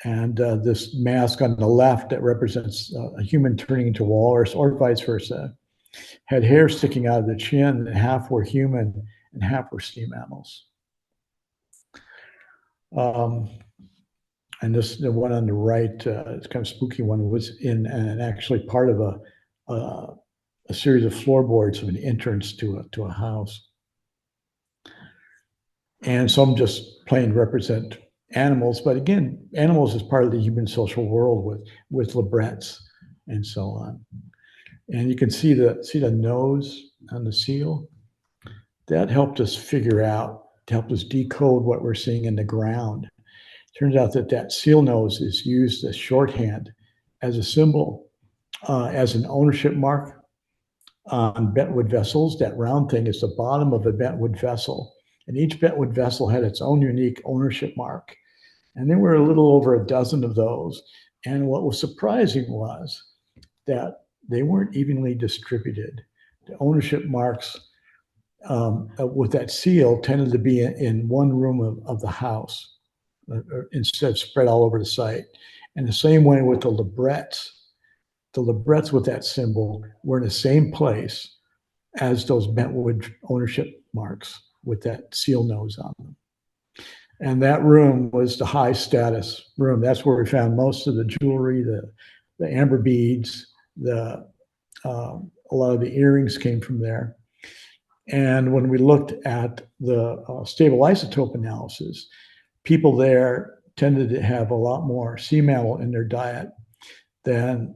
And this mask on the left that represents a human turning into a walrus, or vice versa, had hair sticking out of the chin, and half were human and half were sea mammals. And the one on the right, it's kind of spooky one, was in and actually part of a series of floorboards of an entrance to a house. And some just plain represent animals, but again, animals is part of the human social world with librets and so on. And you can see the nose on the seal. That helped us helped us decode what we're seeing in the ground. Turns out that seal nose is used as shorthand, as a symbol, as an ownership mark on bentwood vessels. That round thing is the bottom of a bentwood vessel. And each bentwood vessel had its own unique ownership mark. And there were a little over a dozen of those. And what was surprising was that they weren't evenly distributed. The ownership marks with that seal tended to be in one room of the house, instead of spread all over the site. And the same way with the librets. The librets with that symbol were in the same place as those bentwood ownership marks with that seal nose on them. And that room was the high status room. That's where we found most of the jewelry, the amber beads, a lot of the earrings came from there. And when we looked at the stable isotope analysis, people there tended to have a lot more sea mammal in their diet than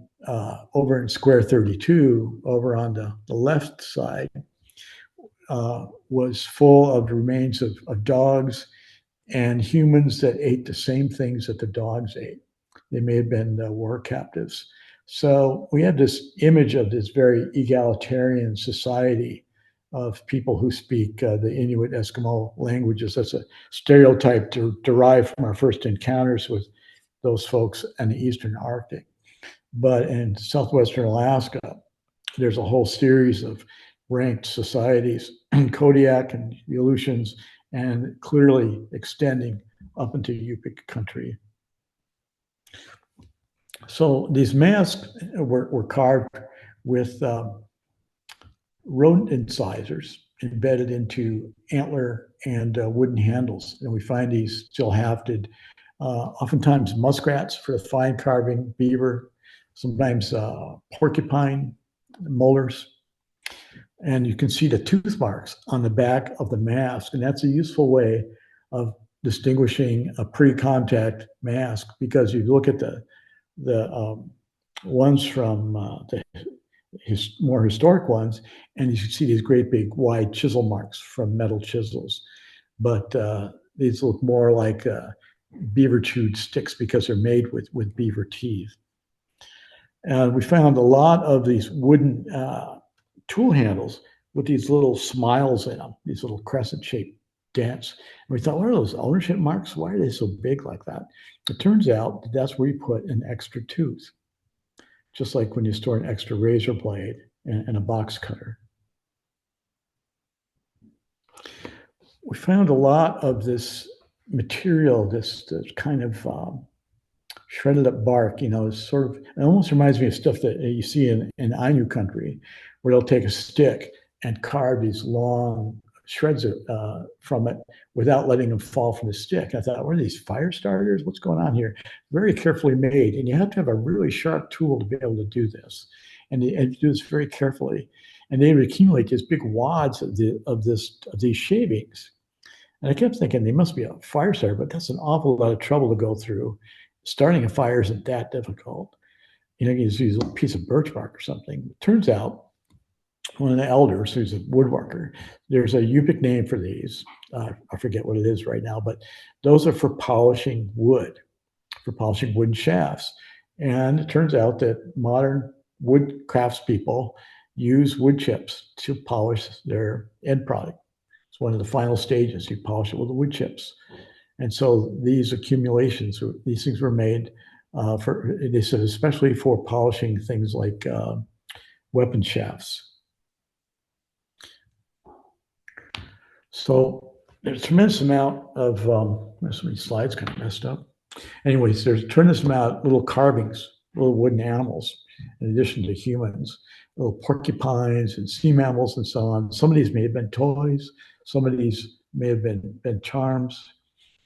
over in square 32, over on the left side, was full of remains of dogs and humans that ate the same things that the dogs ate. They may have been war captives. So we had this image of this very egalitarian society of people who speak the Inuit Eskimo languages. That's a stereotype derived from our first encounters with those folks in the Eastern Arctic. But in Southwestern Alaska, there's a whole series of ranked societies, Kodiak and the Aleutians, and clearly extending up into Yupik country. So these masks were carved with rodent incisors embedded into antler and wooden handles. And we find these still hafted, oftentimes muskrats for the fine carving, beaver, sometimes porcupine molars. And you can see the tooth marks on the back of the mask. And that's a useful way of distinguishing a pre-contact mask, because you look at the ones from the more historic ones, and you see these great big wide chisel marks from metal chisels. But these look more like beaver chewed sticks because they're made with beaver teeth. And we found a lot of these wooden tool handles with these little smiles in them, these little crescent-shaped dents. And we thought, what are those ownership marks? Why are they so big like that? It turns out that's where you put an extra tooth. Just like when you store an extra razor blade and a box cutter. We found a lot of this material, this kind of shredded up bark, sort of, it almost reminds me of stuff that you see in Ainu country, where they'll take a stick and carve these long shreds from it without letting them fall from the stick. I thought, what are these, fire starters? What's going on here? Very carefully made, and you have to have a really sharp tool to be able to do this, and do this very carefully. And they would accumulate these big wads of these shavings. And I kept thinking they must be a fire starter, but that's an awful lot of trouble to go through. Starting a fire isn't that difficult. You can just use a piece of birch bark or something. It turns out one of the elders, who's a woodworker, there's a Yupik name for these. I forget what it is right now, but those are for polishing wood, for polishing wooden shafts. And it turns out that modern wood craftspeople use wood chips to polish their end product. It's one of the final stages. You polish it with the wood chips. And so these accumulations, these things were made they said, especially for polishing things like weapon shafts. So there's a tremendous amount of, so many slides kind of messed up. Anyways, there's a tremendous amount of little carvings, little wooden animals, in addition to humans, little porcupines and sea mammals and so on. Some of these may have been toys. Some of these may have been charms.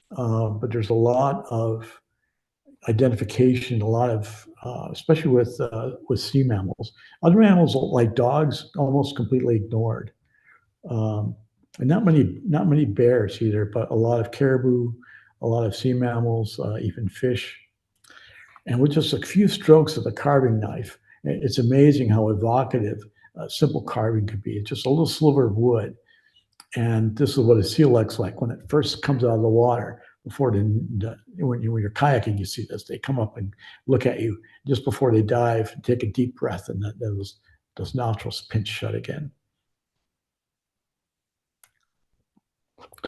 But there's a lot of identification, a lot of, especially with sea mammals. Other animals like dogs, almost completely ignored. And not many bears either, but a lot of caribou, a lot of sea mammals, even fish. And with just a few strokes of the carving knife, it's amazing how evocative simple carving could be. It's just a little sliver of wood. And this is what a seal looks like when it first comes out of the water. When you're kayaking, you see this. They come up and look at you just before they dive, and take a deep breath, and those nostrils pinch shut again.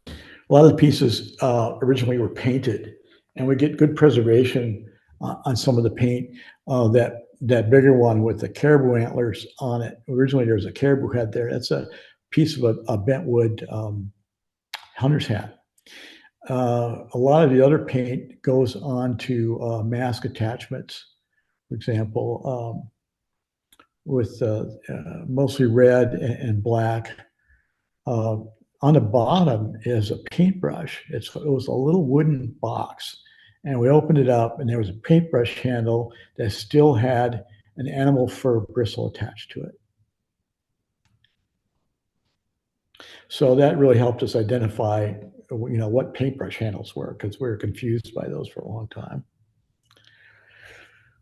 A lot of the pieces originally were painted, and we get good preservation on some of the paint. That bigger one with the caribou antlers on it. Originally, there was a caribou head there. That's a piece of a bent wood hunter's hat. A lot of the other paint goes on to mask attachments, for example, with mostly red and black. On the bottom is a paintbrush. It was a little wooden box, and we opened it up, and there was a paintbrush handle that still had an animal fur bristle attached to it. So that really helped us identify, what paintbrush handles were, because we were confused by those for a long time.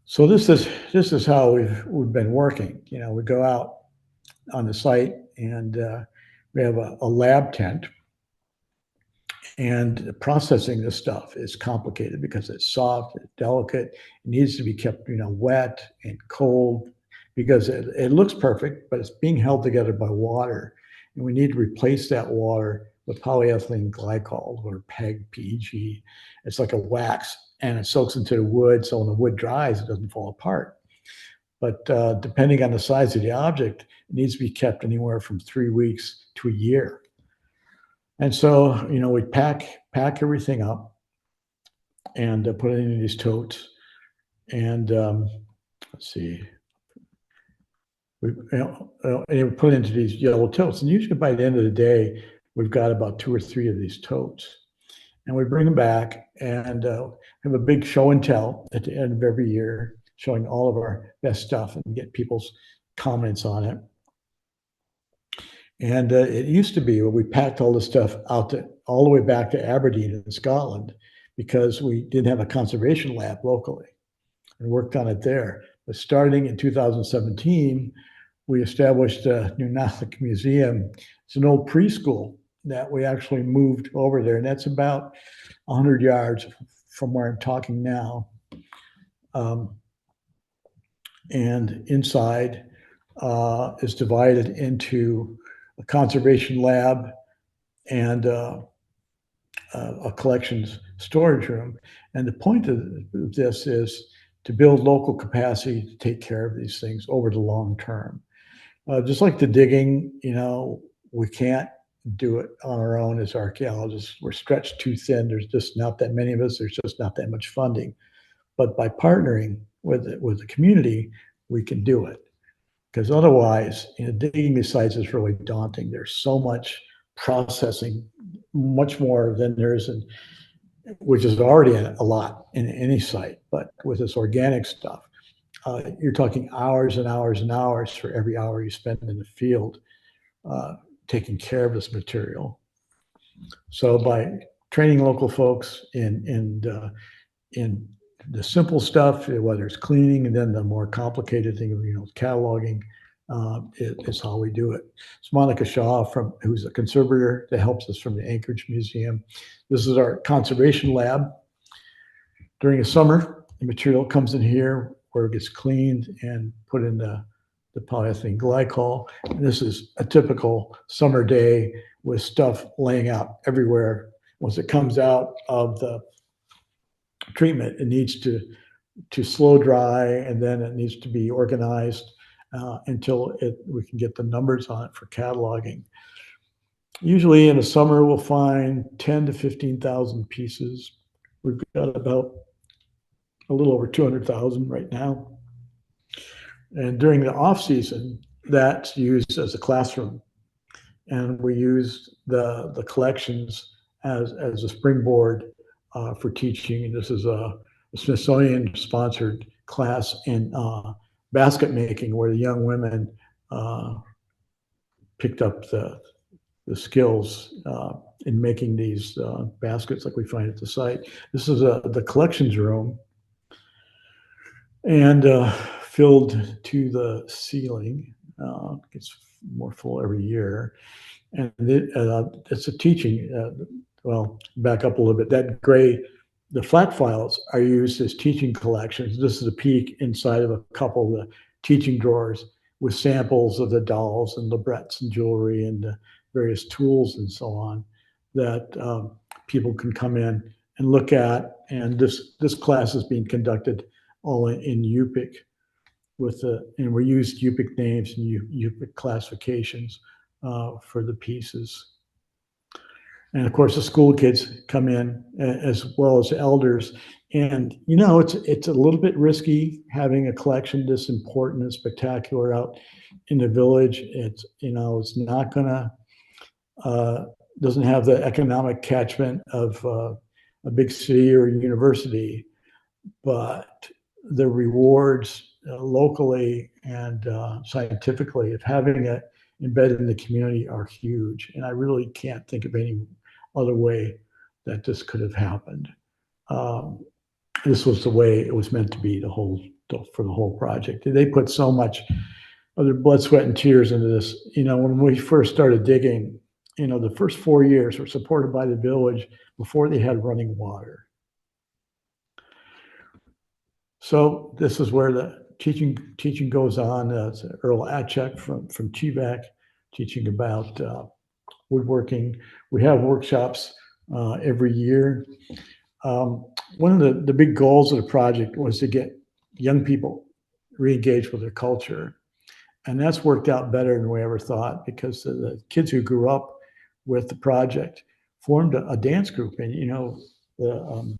So this is how we've been working. We go out on the site, and we have a lab tent, and processing this stuff is complicated because it's soft, it's delicate, it needs to be kept, wet and cold, because it looks perfect, but it's being held together by water, and we need to replace that water with polyethylene glycol, or PEG. It's like a wax, and it soaks into the wood, so when the wood dries, it doesn't fall apart. But depending on the size of the object, it needs to be kept anywhere from 3 weeks to a year. And so, we pack everything up and put it in these totes. And let's see, we put it into these yellow totes. And usually by the end of the day, we've got about 2 or 3 of these totes. And we bring them back and have a big show and tell at the end of every year, showing all of our best stuff and get people's comments on it. And it used to be when we packed all this stuff all the way back to Aberdeen in Scotland, because we didn't have a conservation lab locally, and worked on it there. But starting in 2017, we established a Nunalleq Museum. It's an old preschool that we actually moved over there, and that's about 100 yards from where I'm talking now. And inside is divided into a conservation lab and a collections storage room. And the point of this is to build local capacity to take care of these things over the long term. Just like the digging, we can't do it on our own as archaeologists. We're stretched too thin. There's just not that many of us. There's just not that much funding. But by partnering with the community, we can do it. Because otherwise, digging these sites is really daunting. There's so much processing, much more than there is which is already a lot in any site. But with this organic stuff, you're talking hours and hours and hours for every hour you spend in the field taking care of this material. So by training local folks in the simple stuff, whether it's cleaning, and then the more complicated thing of cataloging, is how we do it. It's Monica Shaw, who's a conservator that helps us from the Anchorage Museum. This is our conservation lab. During the summer, the material comes in here where it gets cleaned and put in the polyethylene glycol. And this is a typical summer day with stuff laying out everywhere. Once it comes out of the treatment, it needs to slow dry, and then it needs to be organized until we can get the numbers on it for cataloging. Usually in the summer, we'll find 10 to 15,000 pieces. We've got about a little over 200,000 right now. And during the off season, that's used as a classroom. And we use the collections as a springboard for teaching. And this is a Smithsonian sponsored class in basket making, where the young women picked up the skills in making these baskets like we find at the site. This is the collections room, and filled to the ceiling. Gets more full every year. And it's a teaching, well, back up a little bit. That gray, the flat files are used as teaching collections. This is a peek inside of a couple of the teaching drawers with samples of the dolls and librettes and jewelry and various tools and so on that people can come in and look at. And this class is being conducted all in Yupik and we used Yupik names and Yupik classifications for the pieces. And of course, the school kids come in as well as elders. And, it's a little bit risky having a collection this important and spectacular out in the village. It's not gonna, doesn't have the economic catchment of a big city or university, but the rewards locally and scientifically of having it embedded in the community are huge. And I really can't think of any other way that this could have happened. This was the way it was meant to be for the whole project. They put so much of their blood, sweat, and tears into this. When we first started digging, the first 4 years were supported by the village before they had running water. So this is where the teaching goes on. It's Earl Atchek from Chivac teaching about woodworking. We have workshops every year. One of the big goals of the project was to get young people re-engaged with their culture. And that's worked out better than we ever thought, because the kids who grew up with the project formed a dance group. And, the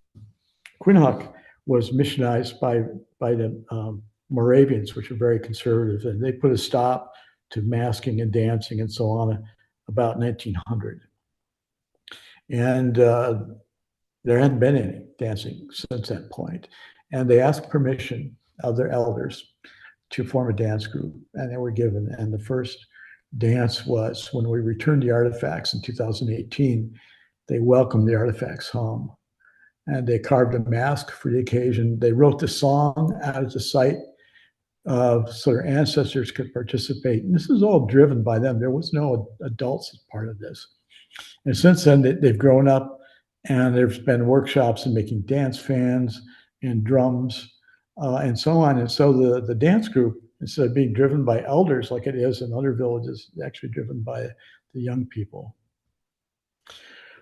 Quinhagak was missionized by the Moravians, which are very conservative, and they put a stop to masking and dancing and so on about 1900. And there hadn't been any dancing since that point. And they asked permission of their elders to form a dance group, and they were given. And the first dance was when we returned the artifacts in 2018. They welcomed the artifacts home, and they carved a mask for the occasion. They wrote the song as a site so their ancestors could participate. And this is all driven by them. There was no adults as part of this. And since then, they've grown up, and there's been workshops in making dance fans and drums and so on. And so the dance group, instead of being driven by elders like it is in other villages, is actually driven by the young people.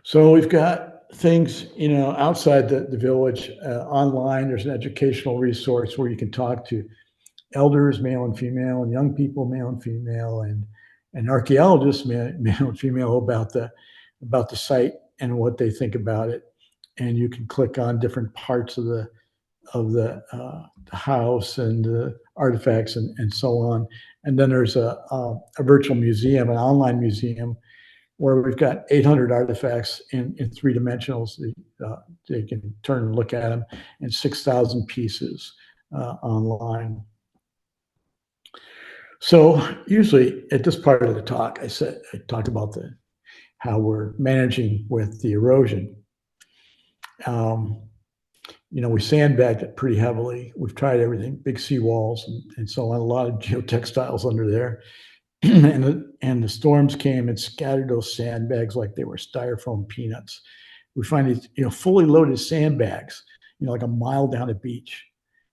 So we've got things, outside the village, online. There's an educational resource where you can talk to elders, male and female, and young people, male and female, and archaeologists, male and female, about the site and what they think about it. And you can click on different parts of the house and the artifacts and so on. And then there's a virtual museum, an online museum, where we've got 800 artifacts in three dimensionals. They can turn and look at them, and 6,000 pieces online. So usually at this part of the talk, I talk about how we're managing with the erosion. We sandbagged it pretty heavily. We've tried everything, big seawalls and so on, a lot of geotextiles under there. and the storms came and scattered those sandbags like they were styrofoam peanuts. We find these, fully loaded sandbags, like a mile down the beach.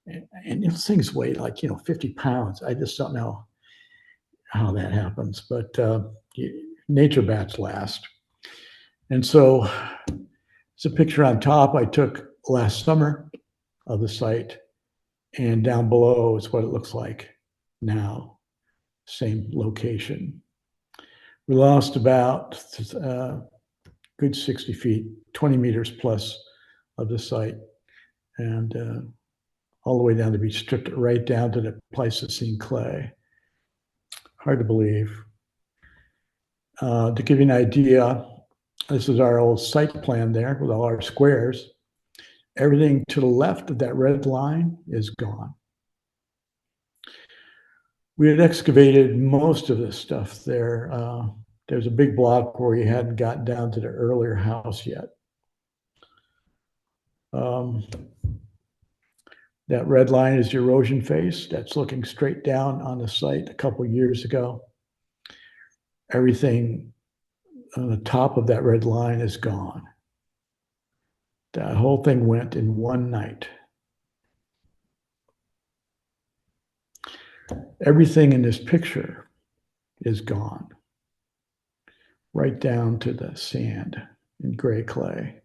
And those things weigh like, 50 pounds. I just don't know how that happens, but nature bats last. And so it's a picture on top I took last summer of the site, and down below is what it looks like now, same location. We lost about good 60 feet, 20 meters plus of the site, and all the way down the beach, stripped it right down to the Pleistocene clay. Hard to believe. To give you an idea, this is our old site plan there with all our squares. Everything to the left of that red line is gone. We had excavated most of this stuff there. There's a big block where you hadn't gotten down to the earlier house yet. That red line is the erosion face. That's looking straight down on the site a couple years ago. Everything on the top of that red line is gone. That whole thing went in one night. Everything in this picture is gone, right down to the sand and gray clay.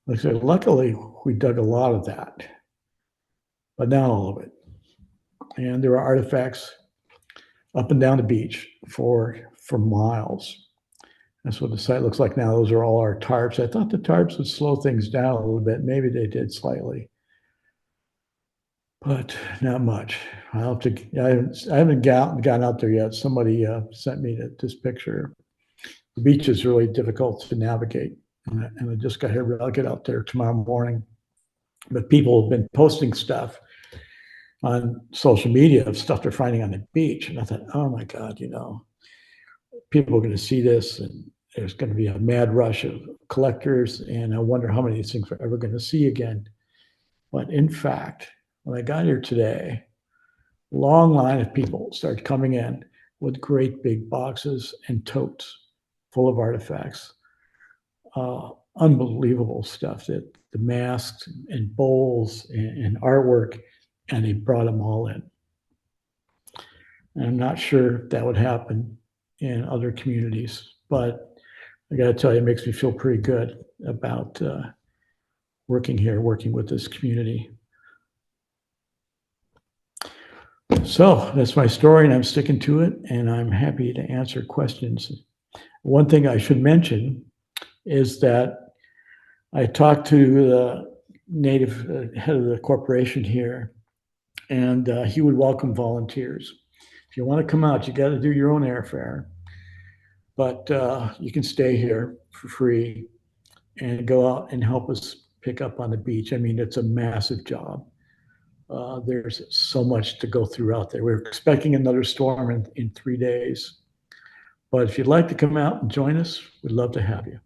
Like I said, luckily, we dug a lot of that, but not all of it. And there are artifacts up and down the beach for miles. That's what the site looks like now. Those are all our tarps. I thought the tarps would slow things down a little bit. Maybe they did slightly, but not much. I haven't gotten out there yet. Somebody sent me this picture. The beach is really difficult to navigate, and I just got here, but I'll get out there tomorrow morning. But people have been posting stuff on social media of stuff they're finding on the beach, and I thought, oh my God, people are going to see this, and there's going to be a mad rush of collectors, and I wonder how many of these things we're ever going to see again. But in fact, when I got here today, long line of people started coming in with great big boxes and totes full of artifacts. Unbelievable stuff, that the masks and bowls and artwork, and they brought them all in. And I'm not sure that would happen in other communities, but I got to tell you, it makes me feel pretty good about working here, working with this community. So that's my story, and I'm sticking to it, and I'm happy to answer questions. One thing I should mention is that I talked to the native head of the corporation here, and he would welcome volunteers. If you want to come out, you got to do your own airfare, but you can stay here for free and go out and help us pick up on the beach. I mean, it's a massive job. There's so much to go through out there. We're expecting another storm in 3 days. But if you'd like to come out and join us, we'd love to have you.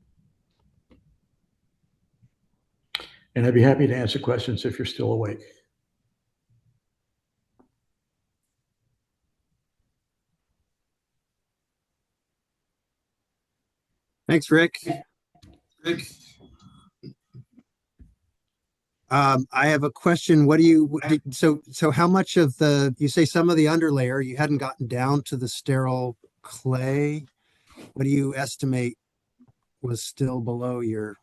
And I'd be happy to answer questions if you're still awake. Thanks, Rick. I have a question. So how much of you say some of the underlayer, you hadn't gotten down to the sterile clay. What do you estimate was still below your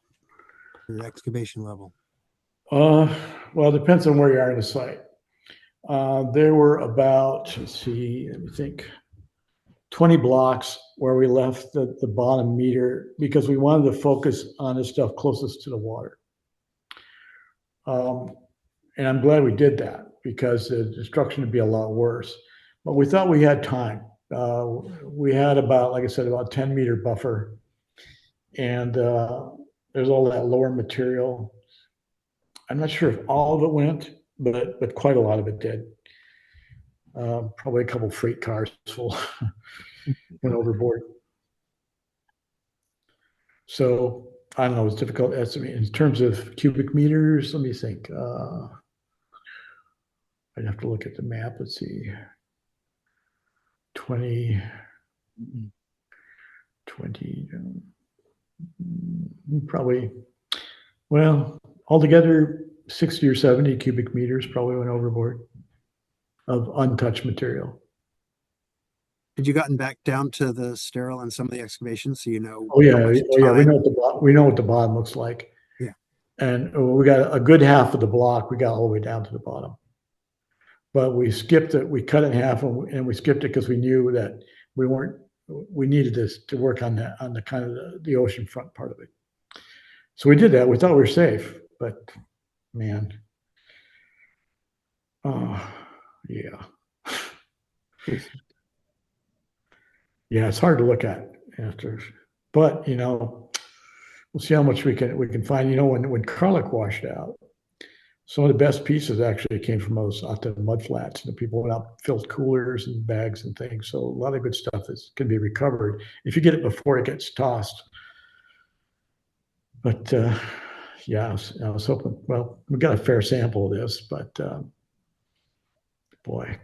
excavation level? Well, it depends on where you are in the site. There were about, let's see, let me think, 20 blocks where we left the bottom meter because we wanted to focus on the stuff closest to the water. And I'm glad we did that because the destruction would be a lot worse. But we thought we had time. We had about, like I said, about 10-meter buffer. And there's all that lower material. I'm not sure if all of it went, but quite a lot of it did. Probably a couple freight cars full went overboard. So I don't know, it's difficult to estimate. In terms of cubic meters, let me think. I'd have to look at the map. Let's see. 20, probably, well, altogether 60 or 70 cubic meters probably went overboard of untouched material. Had you gotten back down to the sterile and some of the excavations, so you know? Oh yeah, how much oh yeah. We time- know what the bottom looks like. Yeah. And we got a good half of the block. We got all the way down to the bottom, but we skipped it. We cut it in half, and we skipped it because we knew that we needed this to work on the kind of the ocean front part of it. So we did that. We thought we were safe, but man, yeah. Yeah, it's hard to look at after, but we'll see how much we can find. When Karluk washed out, some of the best pieces actually came from those out the mud flats. And the people went out, filled coolers and bags and things. So a lot of good stuff can be recovered if you get it before it gets tossed. But yeah, I was hoping. Well, we got a fair sample of this, but boy.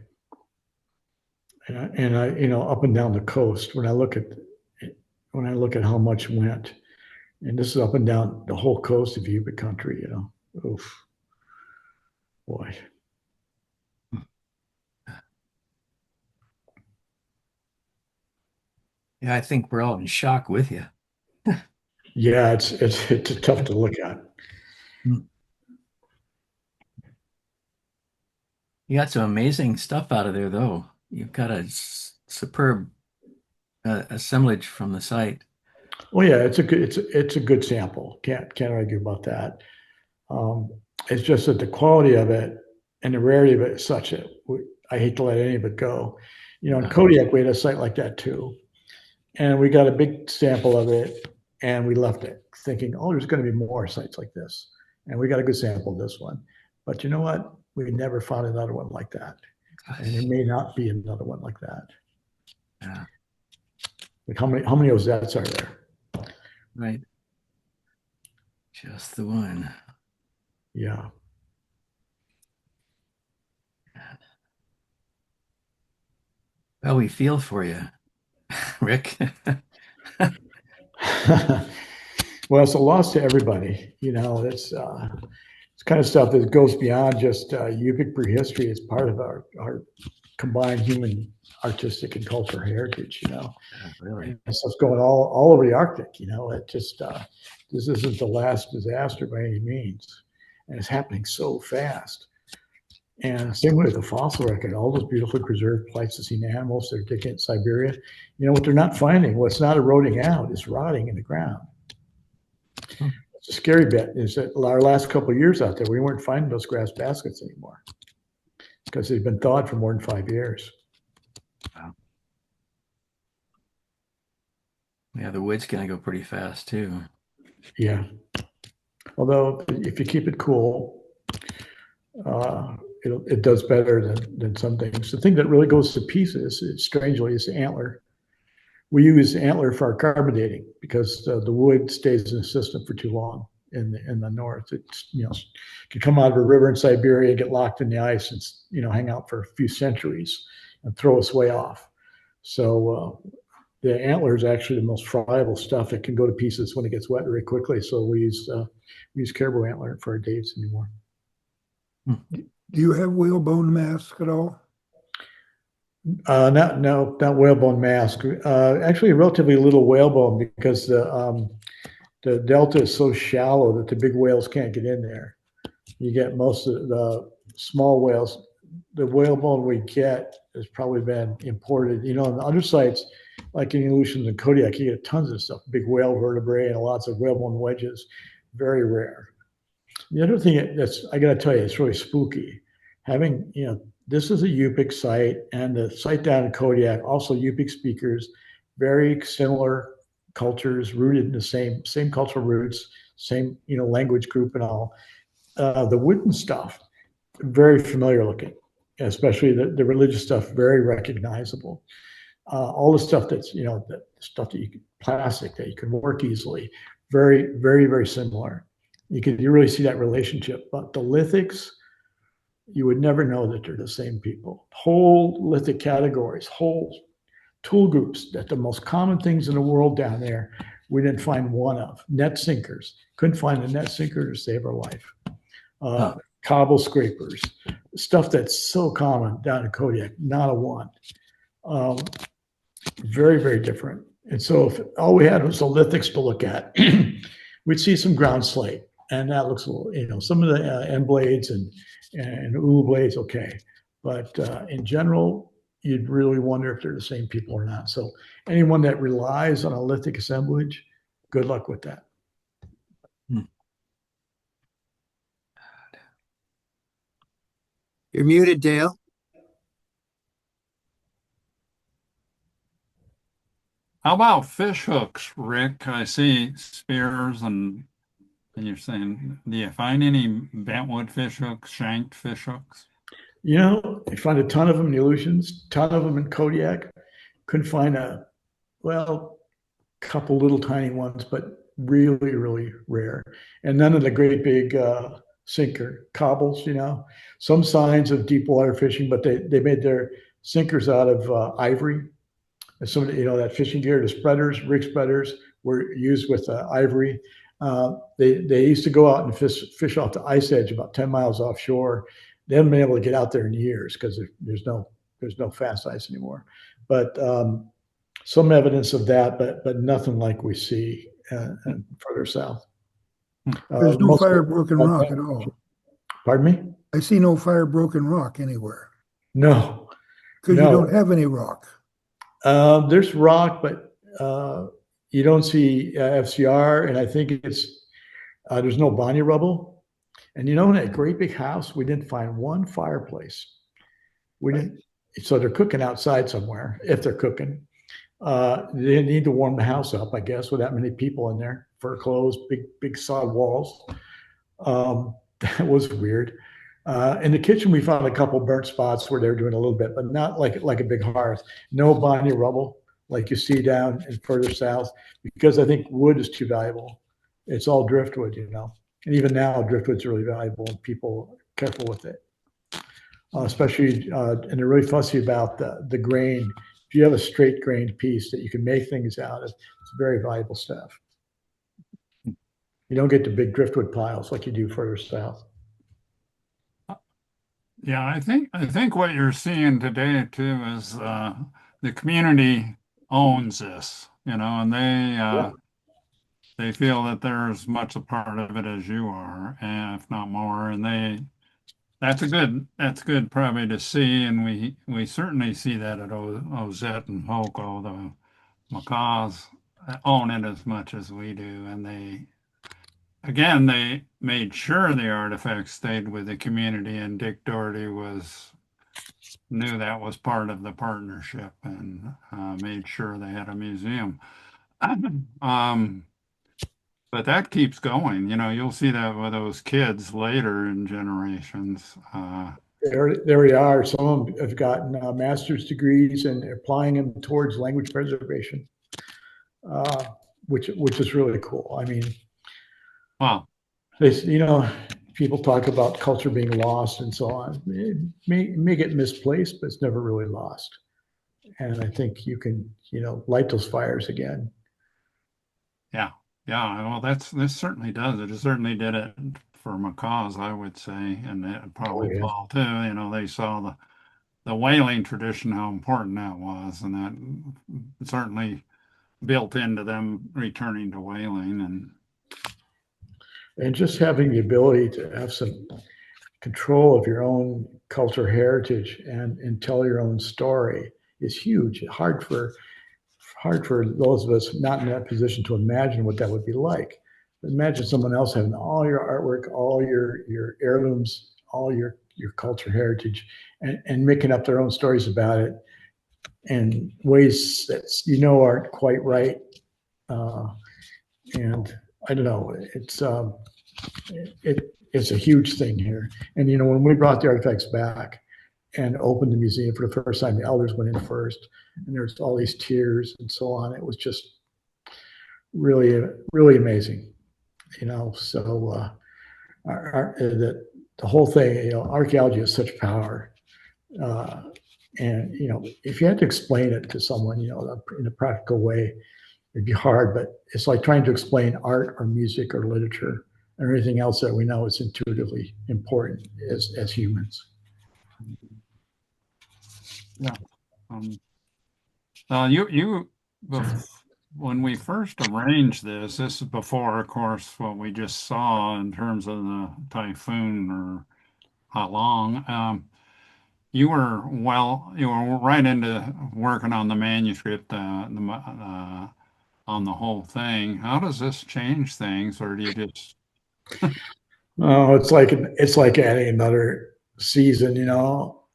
And I, up and down the coast, when I look at how much went, and this is up and down the whole coast of Yupik country, oof, boy. Yeah, I think we're all in shock with you. Yeah, it's tough to look at. You got some amazing stuff out of there, though. You've got a superb assemblage from the site. Oh yeah, it's a good sample. Can't argue about that. It's just that the quality of it and the rarity of it is such that I hate to let any of it go. In Kodiak, we had a site like that too, and we got a big sample of it, and we left it thinking, oh, there's going to be more sites like this, and we got a good sample of this one. But you know what? We never found another one like that. And there may not be another one like that. Yeah. Like how many Ozets are there? Right. Just the one. Yeah. Well, we feel for you, Rick. Well, it's a loss to everybody. It's kind of stuff that goes beyond just Yupik prehistory. It's part of our combined human artistic and cultural heritage. Yeah, really. And stuff's going all over the Arctic. It just this isn't the last disaster by any means, and it's happening so fast. And same way with the fossil record, all those beautifully preserved Pleistocene animals that are digging in Siberia. What they're not finding, what's not eroding out, is rotting in the ground. It's a scary bit is that our last couple of years out there, we weren't finding those grass baskets anymore because they've been thawed for more than 5 years. Wow. Yeah, the wood's going to go pretty fast too. Yeah. Although if you keep it cool, it does better than some things. The thing that really goes to pieces, strangely, is the antler. We use antler for our carbon dating because the wood stays in the system for too long in the north. It's can come out of a river in Siberia, get locked in the ice, and hang out for a few centuries and throw us way off. So the antler is actually the most friable stuff. It can go to pieces when it gets wet very quickly. So we use caribou antler for our dates anymore. Do you have whalebone mask at all? Not whalebone mask. Actually, relatively little whalebone because the delta is so shallow that the big whales can't get in there. You get most of the small whales the whalebone we get has probably been imported. You know, on the other sites, like in Aleutians and Kodiak, you get tons of stuff, big whale vertebrae and lots of whalebone wedges, very rare. The other thing that's, I got to tell you, it's really spooky. Having, you know, this is a Yupik site, and the site down in Kodiak, also Yupik speakers, very similar cultures, rooted in the same cultural roots, same, you know, language group and all. The wooden stuff, very familiar looking, especially the religious stuff, very recognizable. All the stuff that's, you know, the stuff that you can, plastic that you can work easily, very, very, very similar. You really see that relationship. But the lithics, you would never know that they're the same people. Whole lithic categories, whole tool groups, that the most common things in the world down there, we didn't find one of. Net sinkers, couldn't find a net sinker to save our life. Cobble scrapers, stuff that's so common down in Kodiak, not a one. Very, very different. And so if all we had was the lithics to look at, we'd see some ground slate. And that looks a little, you know, some of the end blades and ulu blades, okay. But in general, you'd really wonder if they're the same people or not. So anyone that relies on a lithic assemblage, good luck with that. You're muted, Dale. How about fish hooks, Rick? I see spears and you're saying, do you find any bentwood fish hooks, shanked fish hooks? You know, I find a ton of them in the Aleutians, ton of them in Kodiak. Couldn't find couple little tiny ones, but really, really rare. And none of the great big sinker cobbles, you know. Some signs of deep water fishing, but they made their sinkers out of ivory. And some of the, you know, that fishing gear, the spreaders, rig spreaders were used with ivory. They used to go out and fish off the ice edge about 10 miles offshore. They haven't been able to get out there in years because there's no fast ice anymore. But some evidence of that, but nothing like we see further south. There's no fire broken rock at all. Pardon me? I see no fire broken rock anywhere. No. Because you don't have any rock. There's rock, but you don't see FCR, and I think it's there's no Bonnie rubble. And you know, in that great big house, we didn't find one fireplace. We didn't. So they're cooking outside somewhere, if they're cooking. They need to warm the house up, I guess, with that many people in there. Fur clothes, big sod walls. That was weird. In the kitchen, we found a couple burnt spots where they were doing a little bit, but not like a big hearth. No Bonnie rubble like you see down and further south, because I think wood is too valuable. It's all driftwood, you know. And even now, driftwood's really valuable, and people are careful with it. Especially, and they're really fussy about the grain. If you have a straight grained piece that you can make things out of, it's very valuable stuff. You don't get the big driftwood piles like you do further south. Yeah, I think what you're seeing today too is the community owns this, you know, and they feel that they're as much a part of it as you are, and if not more, and that's good probably to see, and we certainly see that at Ozette and Hoko. The macaws own it as much as we do, and they made sure the artifacts stayed with the community, and Dick Doherty knew that was part of the partnership, and made sure they had a museum. But that keeps going. You know, you'll see that with those kids later in generations. There we are. Some of them have gotten master's degrees and applying them towards language preservation, which is really cool. I mean, wow. You know, people talk about culture being lost and so on. It may get misplaced, but it's never really lost. And I think you can, you know, light those fires again. Yeah. Yeah, well, this certainly does it. It certainly did it for macaws, I would say, and probably Paul too. You know, they saw the whaling tradition, how important that was, and that certainly built into them returning to whaling, and just having the ability to have some control of your own culture heritage and tell your own story is huge. Hard for those of us not in that position to imagine what that would be like. Imagine someone else having all your artwork, all your heirlooms, all your culture heritage, and making up their own stories about it in ways that aren't quite right. And I don't know, it's a huge thing here. And when we brought the artifacts back and opened the museum for the first time, the elders went in first, and there's all these tiers and so on. It was just really, really amazing, So the whole thing, archaeology has such power, and if you had to explain it to someone, in a practical way, it'd be hard. But it's like trying to explain art or music or literature and everything else that we know is intuitively important as humans. Yeah. When we first arranged this is before, of course, what we just saw in terms of the typhoon or how long. You were right into working on the manuscript, on the whole thing. How does this change things, or do you just? Oh, it's like adding another season.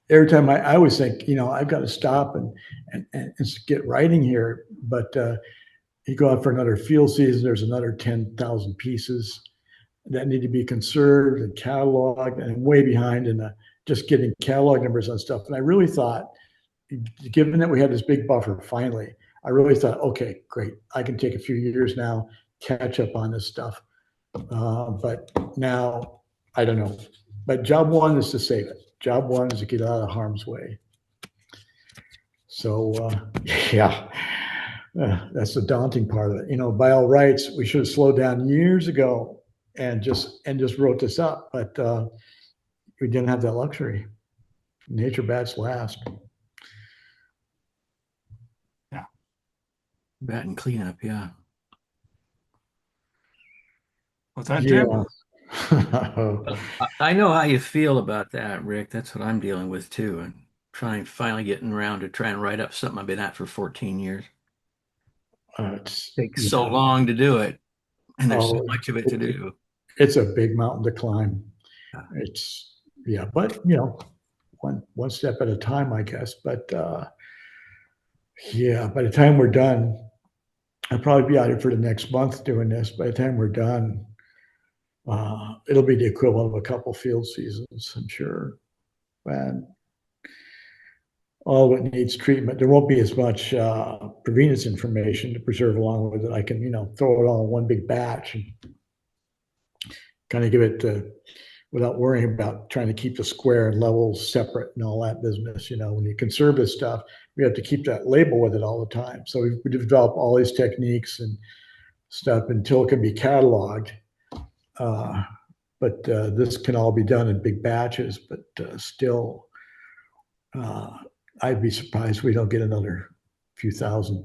Every time I always think, I've got to stop and get writing here. But you go out for another field season, there's another 10,000 pieces that need to be conserved and cataloged, and I'm way behind in just getting catalog numbers on stuff. And I really thought, given that we had this big buffer, finally, I really thought, okay, great, I can take a few years now, catch up on this stuff. But now, I don't know. But job one is to save it. Job one is to get out of harm's way. So, yeah, that's the daunting part of it. By all rights, we should have slowed down years ago and just wrote this up. But we didn't have that luxury. Nature bats last. Yeah. Bat and cleanup, yeah. What's that, Jim? Yeah. I know how you feel about that, Rick. That's what I'm dealing with too. And finally getting around to try and write up something I've been at for 14 years. It takes so long to do it, and there's so much of it to do. It's a big mountain to climb. But one step at a time, I guess. But by the time we're done, I'll probably be out here for the next month doing this. By the time we're done, it'll be the equivalent of a couple field seasons, I'm sure. And all of it needs treatment. There won't be as much provenance information to preserve along with it. I can, throw it all in one big batch and kind of give it without worrying about trying to keep the square and levels separate and all that business. When you conserve this stuff, we have to keep that label with it all the time. So we develop all these techniques and stuff until it can be cataloged. But this can all be done in big batches, but still, I'd be surprised we don't get another few thousand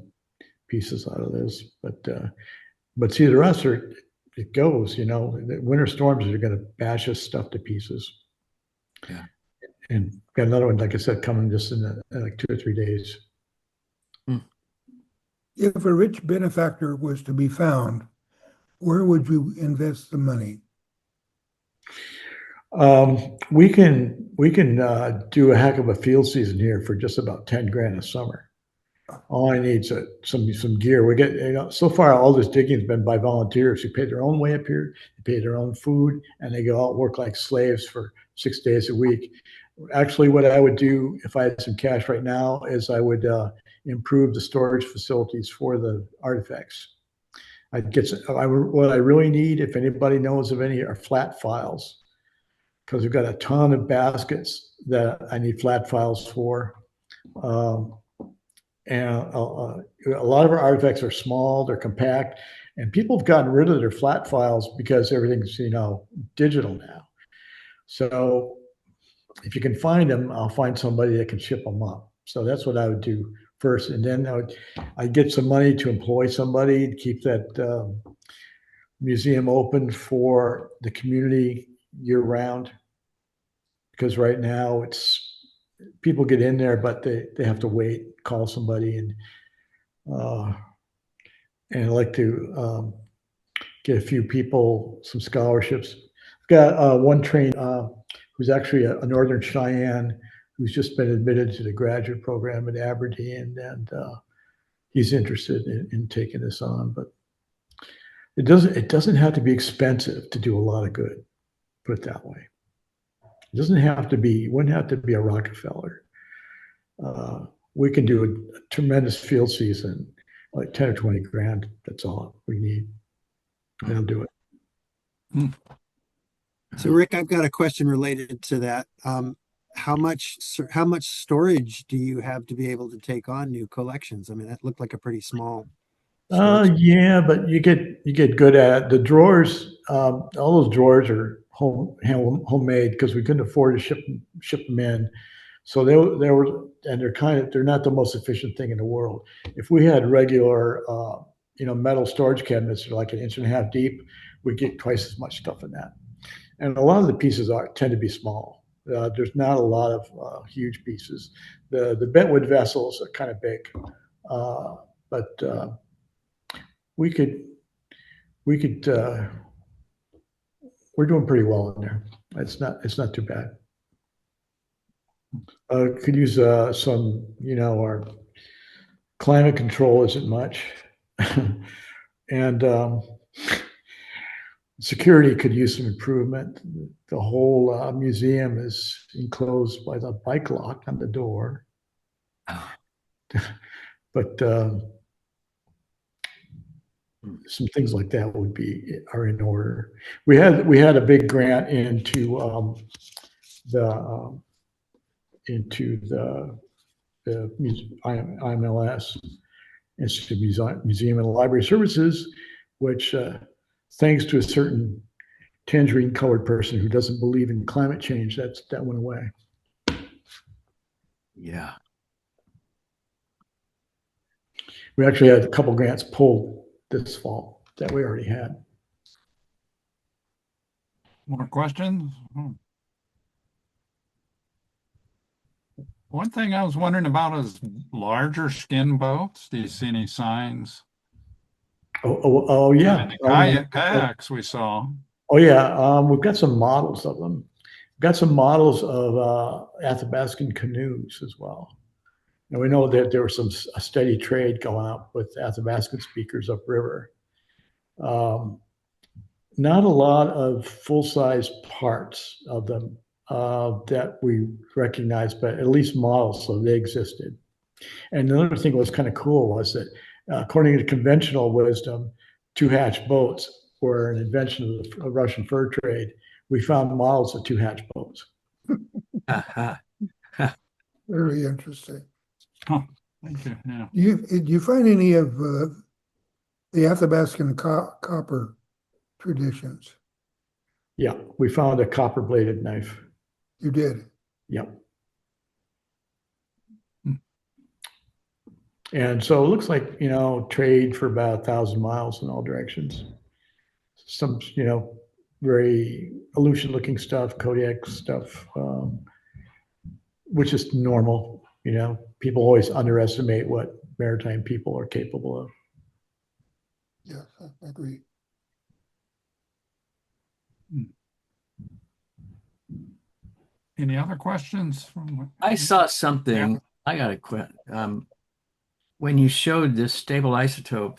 pieces out of this. But see, the rest it goes. The winter storms are going to bash us stuff to pieces. Yeah. And got another one, like I said, coming just in like 2 or 3 days. If a rich benefactor was to be found, where would you invest the money? We can do a heck of a field season here for just about 10 grand a summer. All I need is some gear. We get, so far all this digging has been by volunteers who pay their own way up here, they pay their own food, and they go out and work like slaves for 6 days a week. Actually, what I would do if I had some cash right now is I would improve the storage facilities for the artifacts. What I really need, if anybody knows of any, are flat files, because we've got a ton of baskets that I need flat files for. And a lot of our artifacts are small, they're compact, and people have gotten rid of their flat files because everything's, digital now. So if you can find them, I'll find somebody that can ship them up. So that's what I would do first. And then I'd get some money to employ somebody to keep that museum open for the community year round. because right now people get in there, but they have to wait, call somebody, and I'd like to get a few people some scholarships. I've got one trained who's actually a Northern Cheyenne who's just been admitted to the graduate program at Aberdeen, and he's interested in taking this on. But it doesn't have to be expensive to do a lot of good. Put it that way. It wouldn't have to be a Rockefeller. We can do a tremendous field season, like 10 or 20 grand. That's all we need. And I'll do it. So Rick, I've got a question related to that. How much storage do you have to be able to take on new collections? I mean, that looked like a pretty small storage. Yeah, but you get good at it. The drawers. All those drawers are homemade because we couldn't afford to ship them in. So they're not the most efficient thing in the world. If we had regular metal storage cabinets that are like an inch and a half deep, we get twice as much stuff in that. And a lot of the pieces tend to be small. There's not a lot of huge pieces. The bentwood vessels are kind of big, but we could. We're doing pretty well in there. It's not too bad. Could use some. Our climate control isn't much, and security could use some improvement. The whole museum is enclosed by the bike lock on the door. But some things like that are in order. We had a big grant into the IMLS, Institute Museum and Library Services, which thanks to a certain tangerine colored person who doesn't believe in climate change, that went away. Yeah. We actually had a couple grants pulled this fall that we already had. More questions? One thing I was wondering about is larger skin boats. Do you see any signs? Oh yeah. The kayaks we saw. Oh yeah. We've got some models of them. We've got some models of Athabascan canoes as well. And we know that there was a steady trade going up with Athabascan speakers upriver. Not a lot of full-size parts of them that we recognize, but at least models, so they existed. And another thing that was kind of cool was that, according to conventional wisdom, two-hatch boats were an invention of the Russian fur trade. We found models of two-hatch boats. Very interesting. Oh, thank you. Yeah. Do you find any of the Athabascan copper traditions? Yeah, we found a copper-bladed knife. You did? Yep. And so it looks like, trade for about 1,000 miles in all directions. Some, very Aleutian looking stuff, Kodiak stuff, which is normal. People always underestimate what maritime people are capable of. Yes, I agree. Any other questions? I saw something. Yeah. I got to quit. When you showed this stable isotope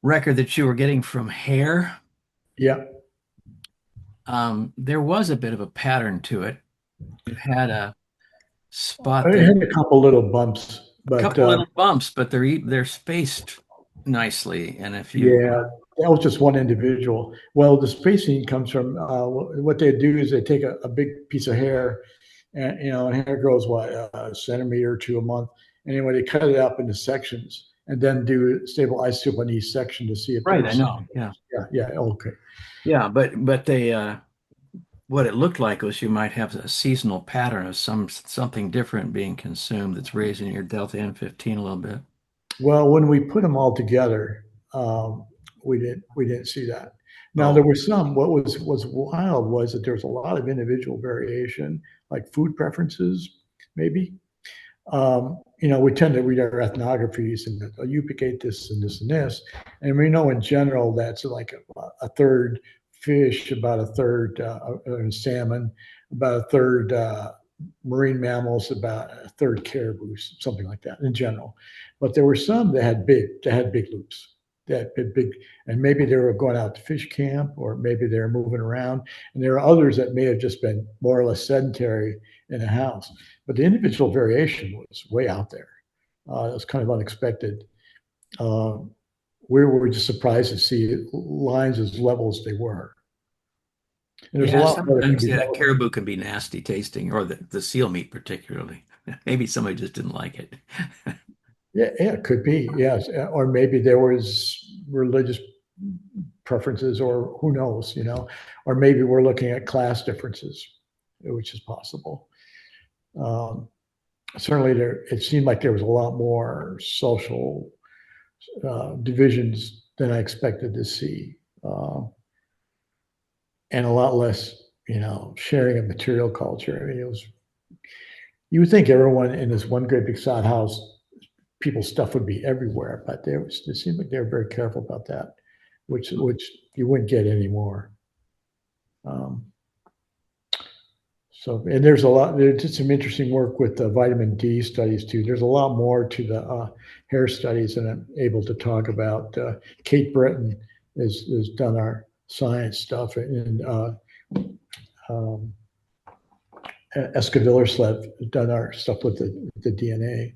record that you were getting from hair, yeah, there was a bit of a pattern to it. It had a spot. It had a couple little bumps, but they're spaced nicely. And if that was just one individual. Well, the spacing comes from what they do is they take a big piece of hair, and hair grows a centimeter to a month. Anyway, they cut it up into sections and then do stable isotope on each section to see if right. I know. Yeah. Okay. Yeah, but they what it looked like was you might have a seasonal pattern of something different being consumed that's raising your delta N15 a little bit. Well, when we put them all together, we didn't see that. Now, Oh. there were some, what was wild was that there was a lot of individual variation, like food preferences, maybe. We tend to read our ethnographies and Yupik ate this and this and this. And we know in general that's like a third fish, about a third salmon, about a third marine mammals, about a third caribou, something like that in general. But there were some that had big loops, that had big, and maybe they were going out to fish camp, or maybe they were moving around. And there are others that may have just been more or less sedentary in a house. But the individual variation was way out there. It was kind of unexpected. We were just surprised to see lines as level as they were. And there's a lot more that can Sometimes, be yeah, done. caribou can be nasty tasting, or the seal meat particularly. Maybe somebody just didn't like it. Yeah, it could be, yes. Or maybe there was religious preferences, or who knows, or maybe we're looking at class differences, which is possible. Certainly it seemed like there was a lot more social divisions than I expected to see, and a lot less, sharing of material culture. I mean, you would think everyone in this one great big sod house, people's stuff would be everywhere, but it seemed like they were very careful about that, which you wouldn't get anymore. And there's did some interesting work with the vitamin D studies too. There's a lot more to the hair studies than I'm able to talk about. Kate Britton has done our science stuff, and Eska Villerslev has done our stuff with the DNA.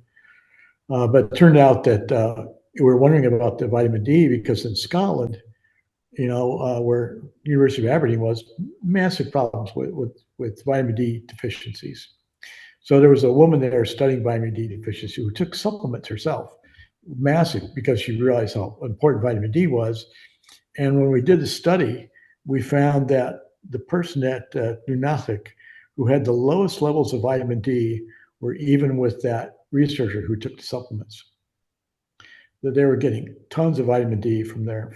But it turned out that we were wondering about the vitamin D because in Scotland, where University of Aberdeen was, massive problems with vitamin D deficiencies. So there was a woman there studying vitamin D deficiency who took supplements herself, massive, because she realized how important vitamin D was. And when we did the study, we found that the person at Nunalleq who had the lowest levels of vitamin D were even with that researcher who took the supplements. That they were getting tons of vitamin D from their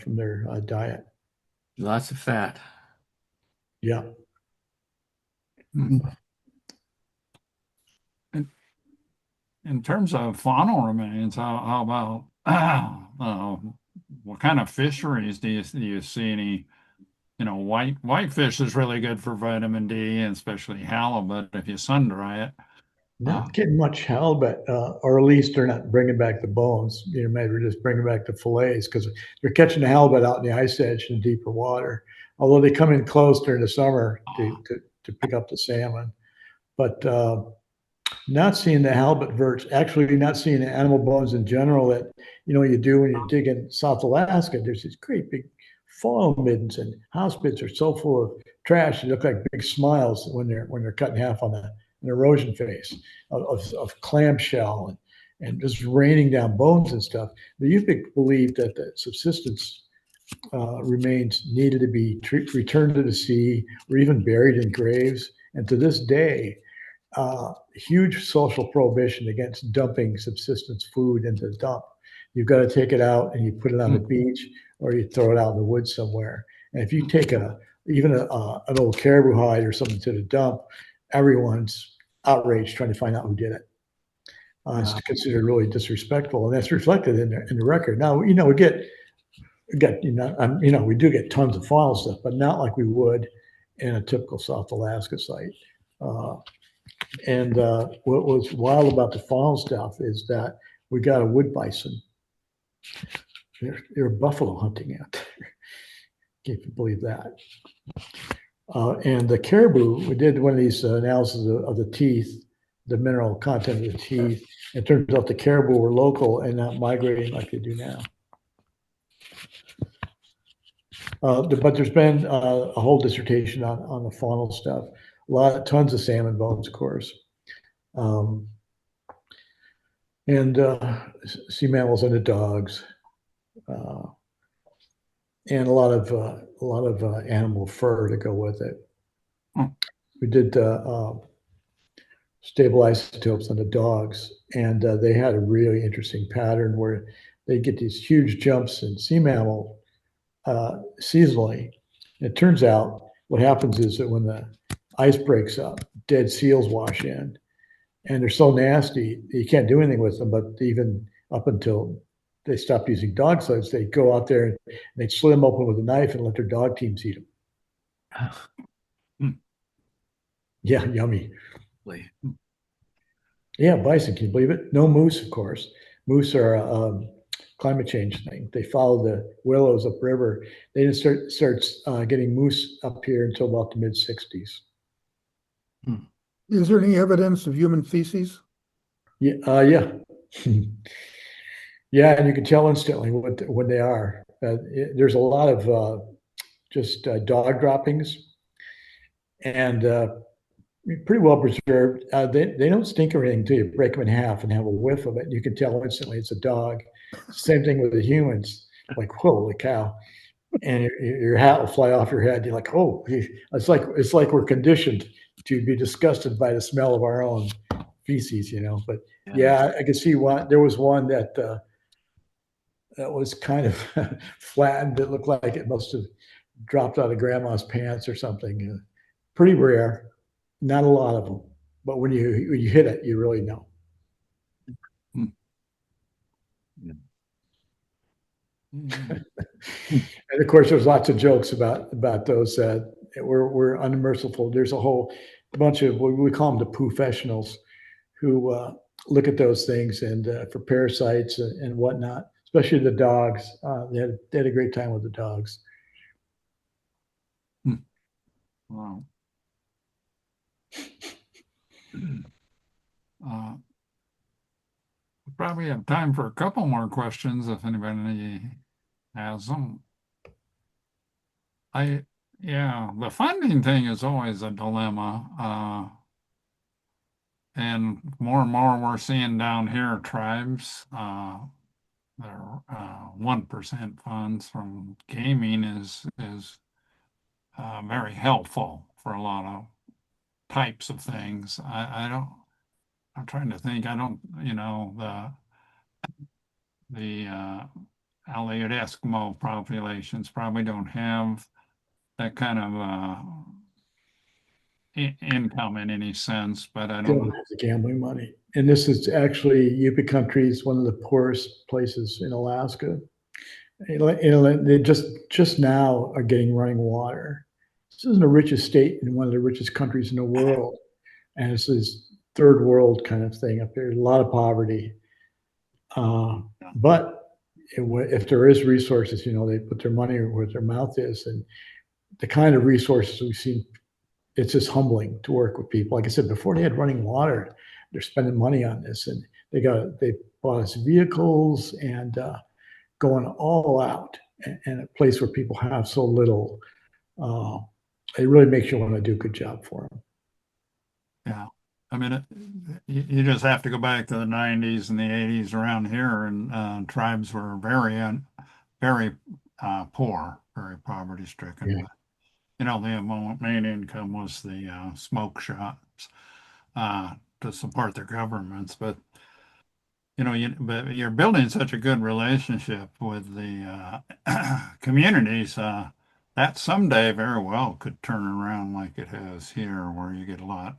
diet. Lots of fat. Yeah. In terms of faunal remains, how about what kind of fisheries do you see any? Whitefish is really good for vitamin D, and especially halibut if you sun dry it. Not getting much halibut, or at least they're not bringing back the bones. Maybe they're just bringing back the fillets because they're catching the halibut out in the ice edge in deeper water. Although they come in close during the summer to pick up the salmon, but not seeing the halibut verts. Actually, not seeing the animal bones in general that you do when you dig in South Alaska. There's these great big fall middens, and house bits are so full of trash. They look like big smiles when they're cut in half on an erosion face of clamshell and just raining down bones and stuff. The Yupik believed that the subsistence remains needed to be returned to the sea or even buried in graves. And to this day, huge social prohibition against dumping subsistence food into the dump. You've got to take it out and you put it on the beach, or you throw it out in the woods somewhere. And if you take even an old caribou hide or something to the dump, everyone's outraged trying to find out who did it. It's considered really disrespectful, and that's reflected in the record. Now, we do get tons of faunal stuff, but not like we would in a typical South Alaska site. And what was wild about the faunal stuff is that we got a wood bison. They're buffalo hunting out there. Can't you believe that? And the caribou, we did one of these analyses of the teeth, the mineral content of the teeth. It turns out the caribou were local and not migrating like they do now. But there's been a whole dissertation on the faunal stuff. Tons of salmon bones, of course, and sea mammals and the dogs, and a lot of animal fur to go with it. We did stable isotopes on the dogs, and they had a really interesting pattern where they get these huge jumps in sea mammal seasonally. It turns out what happens is that when the ice breaks up, dead seals wash in, and they're so nasty you can't do anything with them. But even up until they stopped using dog sleds, they go out there and they'd slit them open with a knife and let their dog teams eat them. Yeah, yummy. Yeah, bison. Can you believe it? No moose, of course. Moose are a climate change thing. They follow the willows upriver. They didn't start getting moose up here until about the mid '60s. Is there any evidence of human feces? Yeah, yeah, yeah, and you can tell instantly what they are. There's a lot of just dog droppings, and pretty well preserved. They don't stink or anything until you break them in half and have a whiff of it. You can tell instantly it's a dog. Same thing with the humans. Like, holy cow. And your hat will fly off your head. You're like, oh, it's like we're conditioned to be disgusted by the smell of our own feces, But yeah, I could see one. There was one that was kind of flattened. It looked like it must have dropped out of grandma's pants or something. Pretty rare. Not a lot of them, but when you hit it, you really know. And of course, there's lots of jokes about those. We're unmerciful. There's a whole bunch of what we call them the professionals who look at those things and for parasites and whatnot, especially the dogs. They had a great time with the dogs. Wow. We probably have time for a couple more questions if anybody has them. The funding thing is always a dilemma. And more we're seeing down here tribes, their 1% funds from gaming is very helpful for a lot of types of things. I'm trying to think. I don't, the Aleutic Eskimo populations probably don't have that kind of income in any sense, but I don't have the gambling money. And this is actually Yupa country is one of the poorest places in Alaska. They just now are getting running water. This isn't the richest state in one of the richest countries in the world, and it's this third world kind of thing up there. A lot of poverty, but if there is resources, they put their money where their mouth is, and the kind of resources we've seen, it's just humbling to work with people. Like I said before, they had running water. They're spending money on this, and they bought us vehicles and going all out. And a place where people have so little, it really makes you want to do a good job for them. Yeah. I mean, you just have to go back to the 90s and the 80s around here, and tribes were very poor, very poverty stricken. Yeah. The main income was the smoke shops to support their governments. But, but you're building such a good relationship with the communities that someday very well could turn around like it has here, where you get a lot,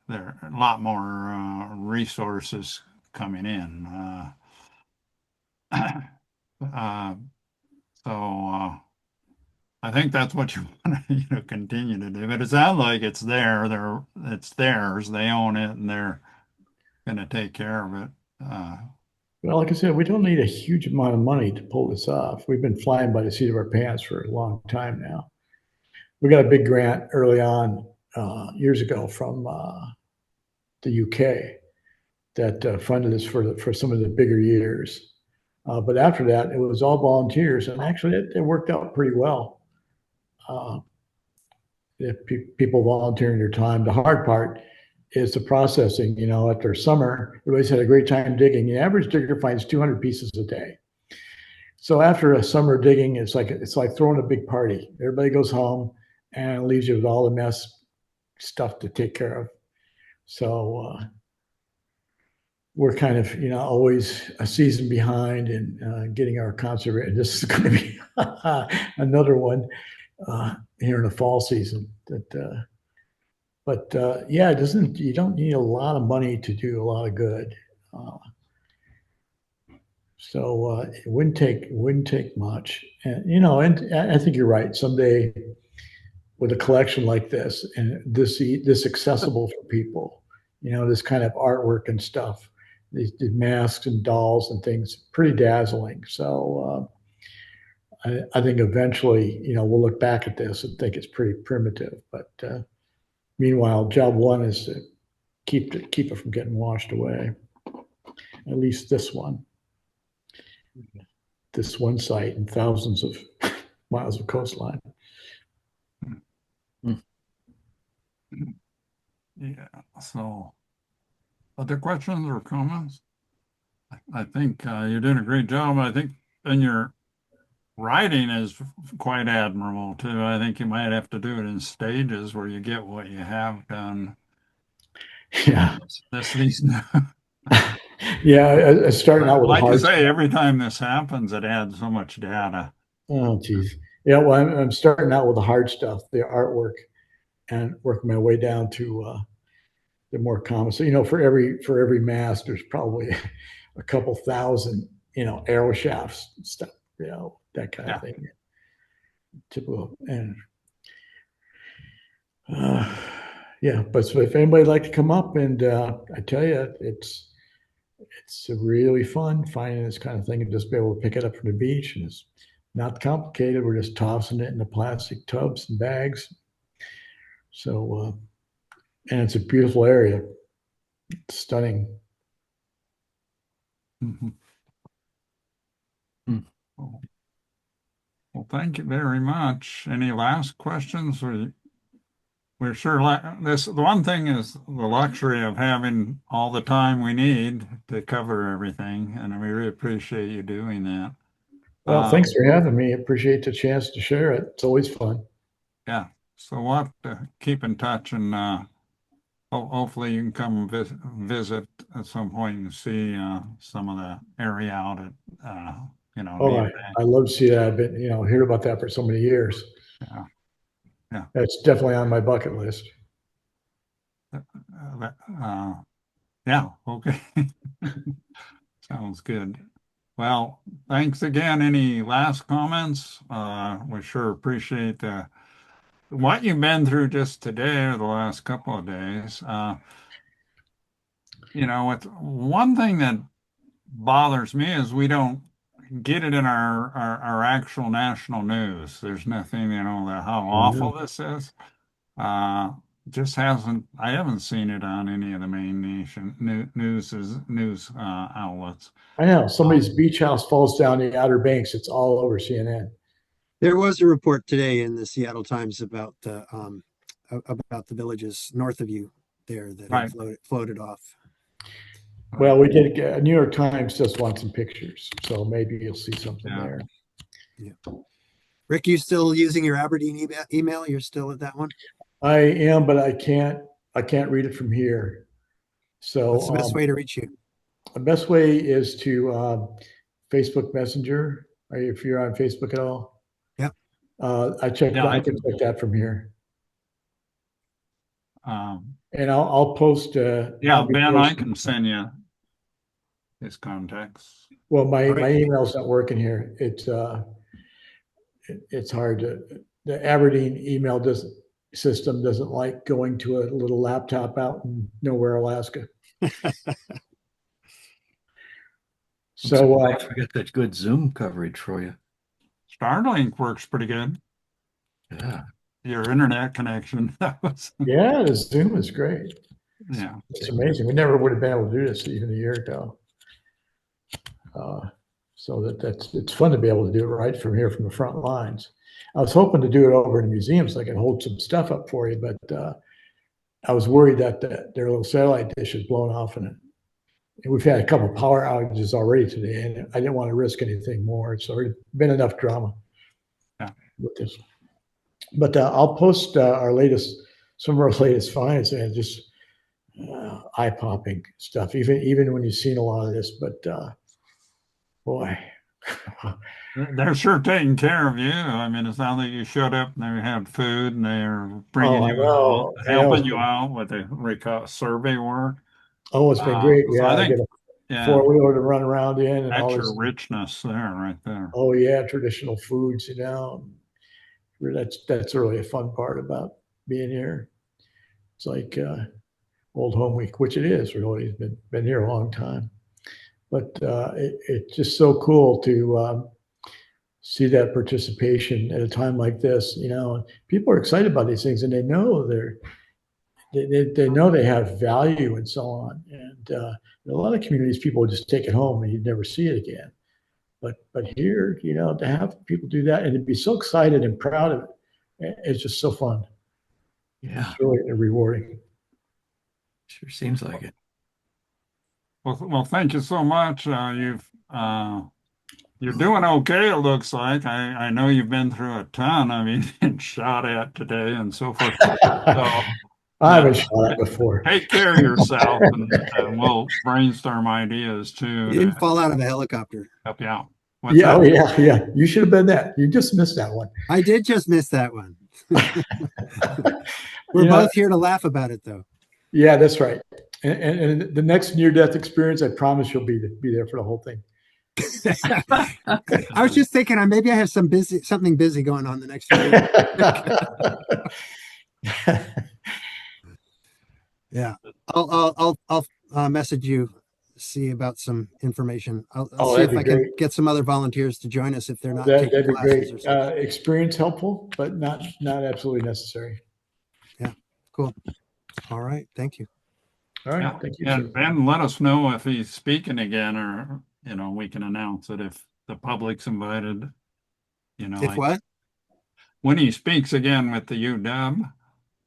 there are a lot more resources coming in. So I think that's what you want to continue to do. But it sounds like it's there. It's theirs. They own it, and they're going to take care of it. Well, like I said, we don't need a huge amount of money to pull this off. We've been flying by the seat of our pants for a long time now. We got a big grant early on years ago from the UK that funded us for some of the bigger years. But after that, it was all volunteers, and actually it worked out pretty well. People volunteering their time. The hard part is the processing. After summer, everybody's had a great time digging. The average digger finds 200 pieces a day. So after a summer digging, it's like throwing a big party. Everybody goes home and leaves you with all the mess stuff to take care of. So we're kind of, always a season behind in getting our conservation. This is going to be another one here in the fall season. But yeah, you don't need a lot of money to do a lot of good. So it wouldn't take much. And I think you're right. Someday with a collection like this and this accessible for people, this kind of artwork and stuff, these masks and dolls and things, pretty dazzling. So I think eventually, we'll look back at this and think it's pretty primitive. But meanwhile, job one is to keep it from getting washed away. At least this one site and thousands of miles of coastline. Yeah. So, other questions or comments? I think you're doing a great job. I think, and your writing is quite admirable too. I think you might have to do it in stages where you get what you have done. Yeah. These. Yeah, starting out with like hard. You say, every time this happens, it adds so much data. Oh, geez. Yeah, well, I'm starting out with the hard stuff, the artwork, and working my way down to the more common. So, for every mast, there's probably a couple thousand, arrow shafts and stuff, that kind of thing. Typical. And yeah, but so if anybody'd like to come up, and I tell you, it's really fun finding this kind of thing and just be able to pick it up from the beach. And it's not complicated. We're just tossing it in the plastic tubs and bags. So, and it's a beautiful area. It's stunning. Mm-hmm. Well, thank you very much. Any last questions? We're sure the one thing is the luxury of having all the time we need to cover everything, and we really appreciate you doing that. Well, thanks for having me. Appreciate the chance to share it. It's always fun. Yeah. So we'll have to keep in touch, and hopefully you can come visit at some point and see some of the area out at Oh, I love to see that. I've been hear about that for so many years. Yeah. That's definitely on my bucket list. Yeah. Okay. Sounds good. Well, thanks again. Any last comments? We sure appreciate what you've been through just today or the last couple of days. It's one thing that bothers me is we don't get it in our actual national news. There's nothing, how awful this is. I haven't seen it on any of the main news outlets. I know somebody's beach house falls down the Outer Banks. It's all over CNN. There was a report today in the Seattle Times about the villages north of you there that had floated off. Well, we did get New York Times just wants some pictures, so maybe you'll see something there. Yeah. Rick, you still using your Aberdeen email? You're still at that one? I am, but I can't read it from here. So what's the best way to reach you? The best way is to Facebook Messenger. If you're on Facebook at all? Yeah. I can check that from here. And I'll post. Ben, I can send you his contacts. Well, my email's not working here. It's hard the Aberdeen email system doesn't like going to a little laptop out in nowhere, Alaska. So I forget that good Zoom coverage for you. Starlink works pretty good. Yeah. Your internet connection. Yeah, the Zoom is great. Yeah. It's amazing. We never would have been able to do this even a year ago. So it's fun to be able to do it right from here from the front lines. I was hoping to do it over in the museum so I could hold some stuff up for you, but I was worried that their little satellite dish is blown off in it. And we've had a couple of power outages already today, and I didn't want to risk anything more. It's already been enough drama with this. But I'll post some of our latest finds, and just eye-popping stuff, even when you've seen a lot of this, but boy. They're sure taking care of you. I mean, it's not that you showed up and they had food and they're bringing Oh, I you, know. helping you out with the survey work. Oh, it's been great. So Yeah, I I get think, a yeah, four-wheeler to run around in and all that's this. your richness there, right there. Oh yeah, traditional foods, that's really a fun part about being here. It's like old home week, which it is really. It's been here a long time. But it's just so cool to see that participation at a time like this. People are excited about these things, and they know they know they have value and so on. And in a lot of communities, people would just take it home and you'd never see it again. But here, to have people do that and to be so excited and proud of it, it's just so fun. Yeah, It's really rewarding. sure seems like it. Well, thank you so much. You're doing okay, it looks like. I know you've been through a ton. I mean, been shot at today and so forth. So I haven't shot that before. take care of yourself, and we'll brainstorm ideas too You to didn't fall out of a helicopter. help you out. What's Yeah, that? yeah. You should have been that. You just missed that one. I did just miss that one. We're both here to laugh about it, though. Yeah, that's right. And the next near-death experience, I promise you'll be there for the whole thing. I was just thinking, maybe I have something busy going on the next few days. Yeah, I'll message you, see about some information. I'll see if I can get some other volunteers to join us if they're not taking that'd be classes great. or something. Experience helpful, but not absolutely necessary. Yeah, cool. All right, thank you. All right, Yeah. thank you. And Ben, let us know if he's speaking again, or we can announce it if the public's invited. If what? When he speaks again with the UW,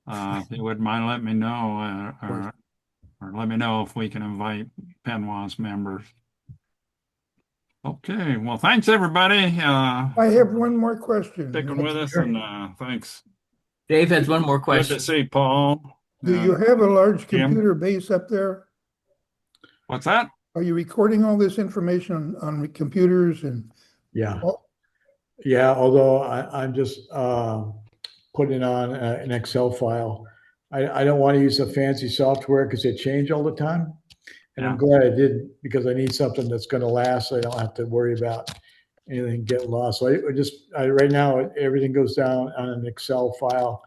if you wouldn't mind, let me know, or let me know if we can invite PNWAS members. Okay, well, thanks everybody. I have one more question. Sticking with us, and thanks. Dave has one more Good question. to see Paul. Do you have a large Jim? computer base up there? What's that? Are you recording all this information on computers and? Yeah. Yeah, although I'm just putting it on an Excel file. I don't want to use the fancy software because they change all the time. And I'm glad I did, because I need something that's going to last. So I don't have to worry about anything getting lost. So right now, everything goes down on an Excel file,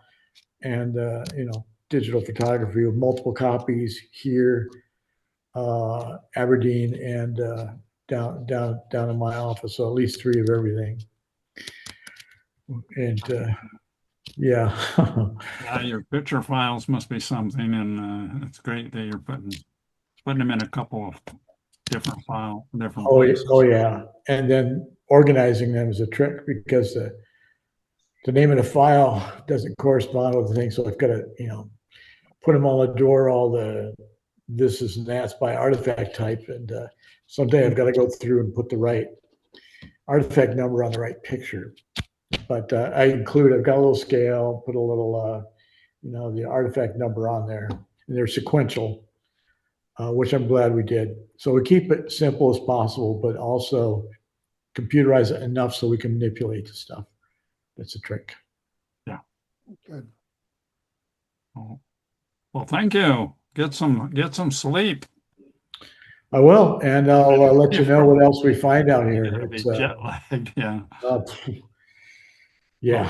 and digital photography with multiple copies here, Aberdeen, and down in my office. So at least 3 of everything. And yeah. Yeah, your picture files must be something, and it's great that you're putting them in a couple of different places. Oh yeah, and then organizing them is a trick, because the name of the file doesn't correspond with the thing, so I've got to put them on the door, all the this is and that's by artifact type, and someday I've got to go through and put the right artifact number on the right picture. But I've got a little scale, put a little the artifact number on there, and they're sequential, which I'm glad we did. So we keep it simple as possible, but also computerize it enough so we can manipulate the stuff. That's a trick. Yeah. Good. Well, thank you. Get some sleep. I will, and I'll let you know what else we find out here. It's jet lagged, yeah. Yeah.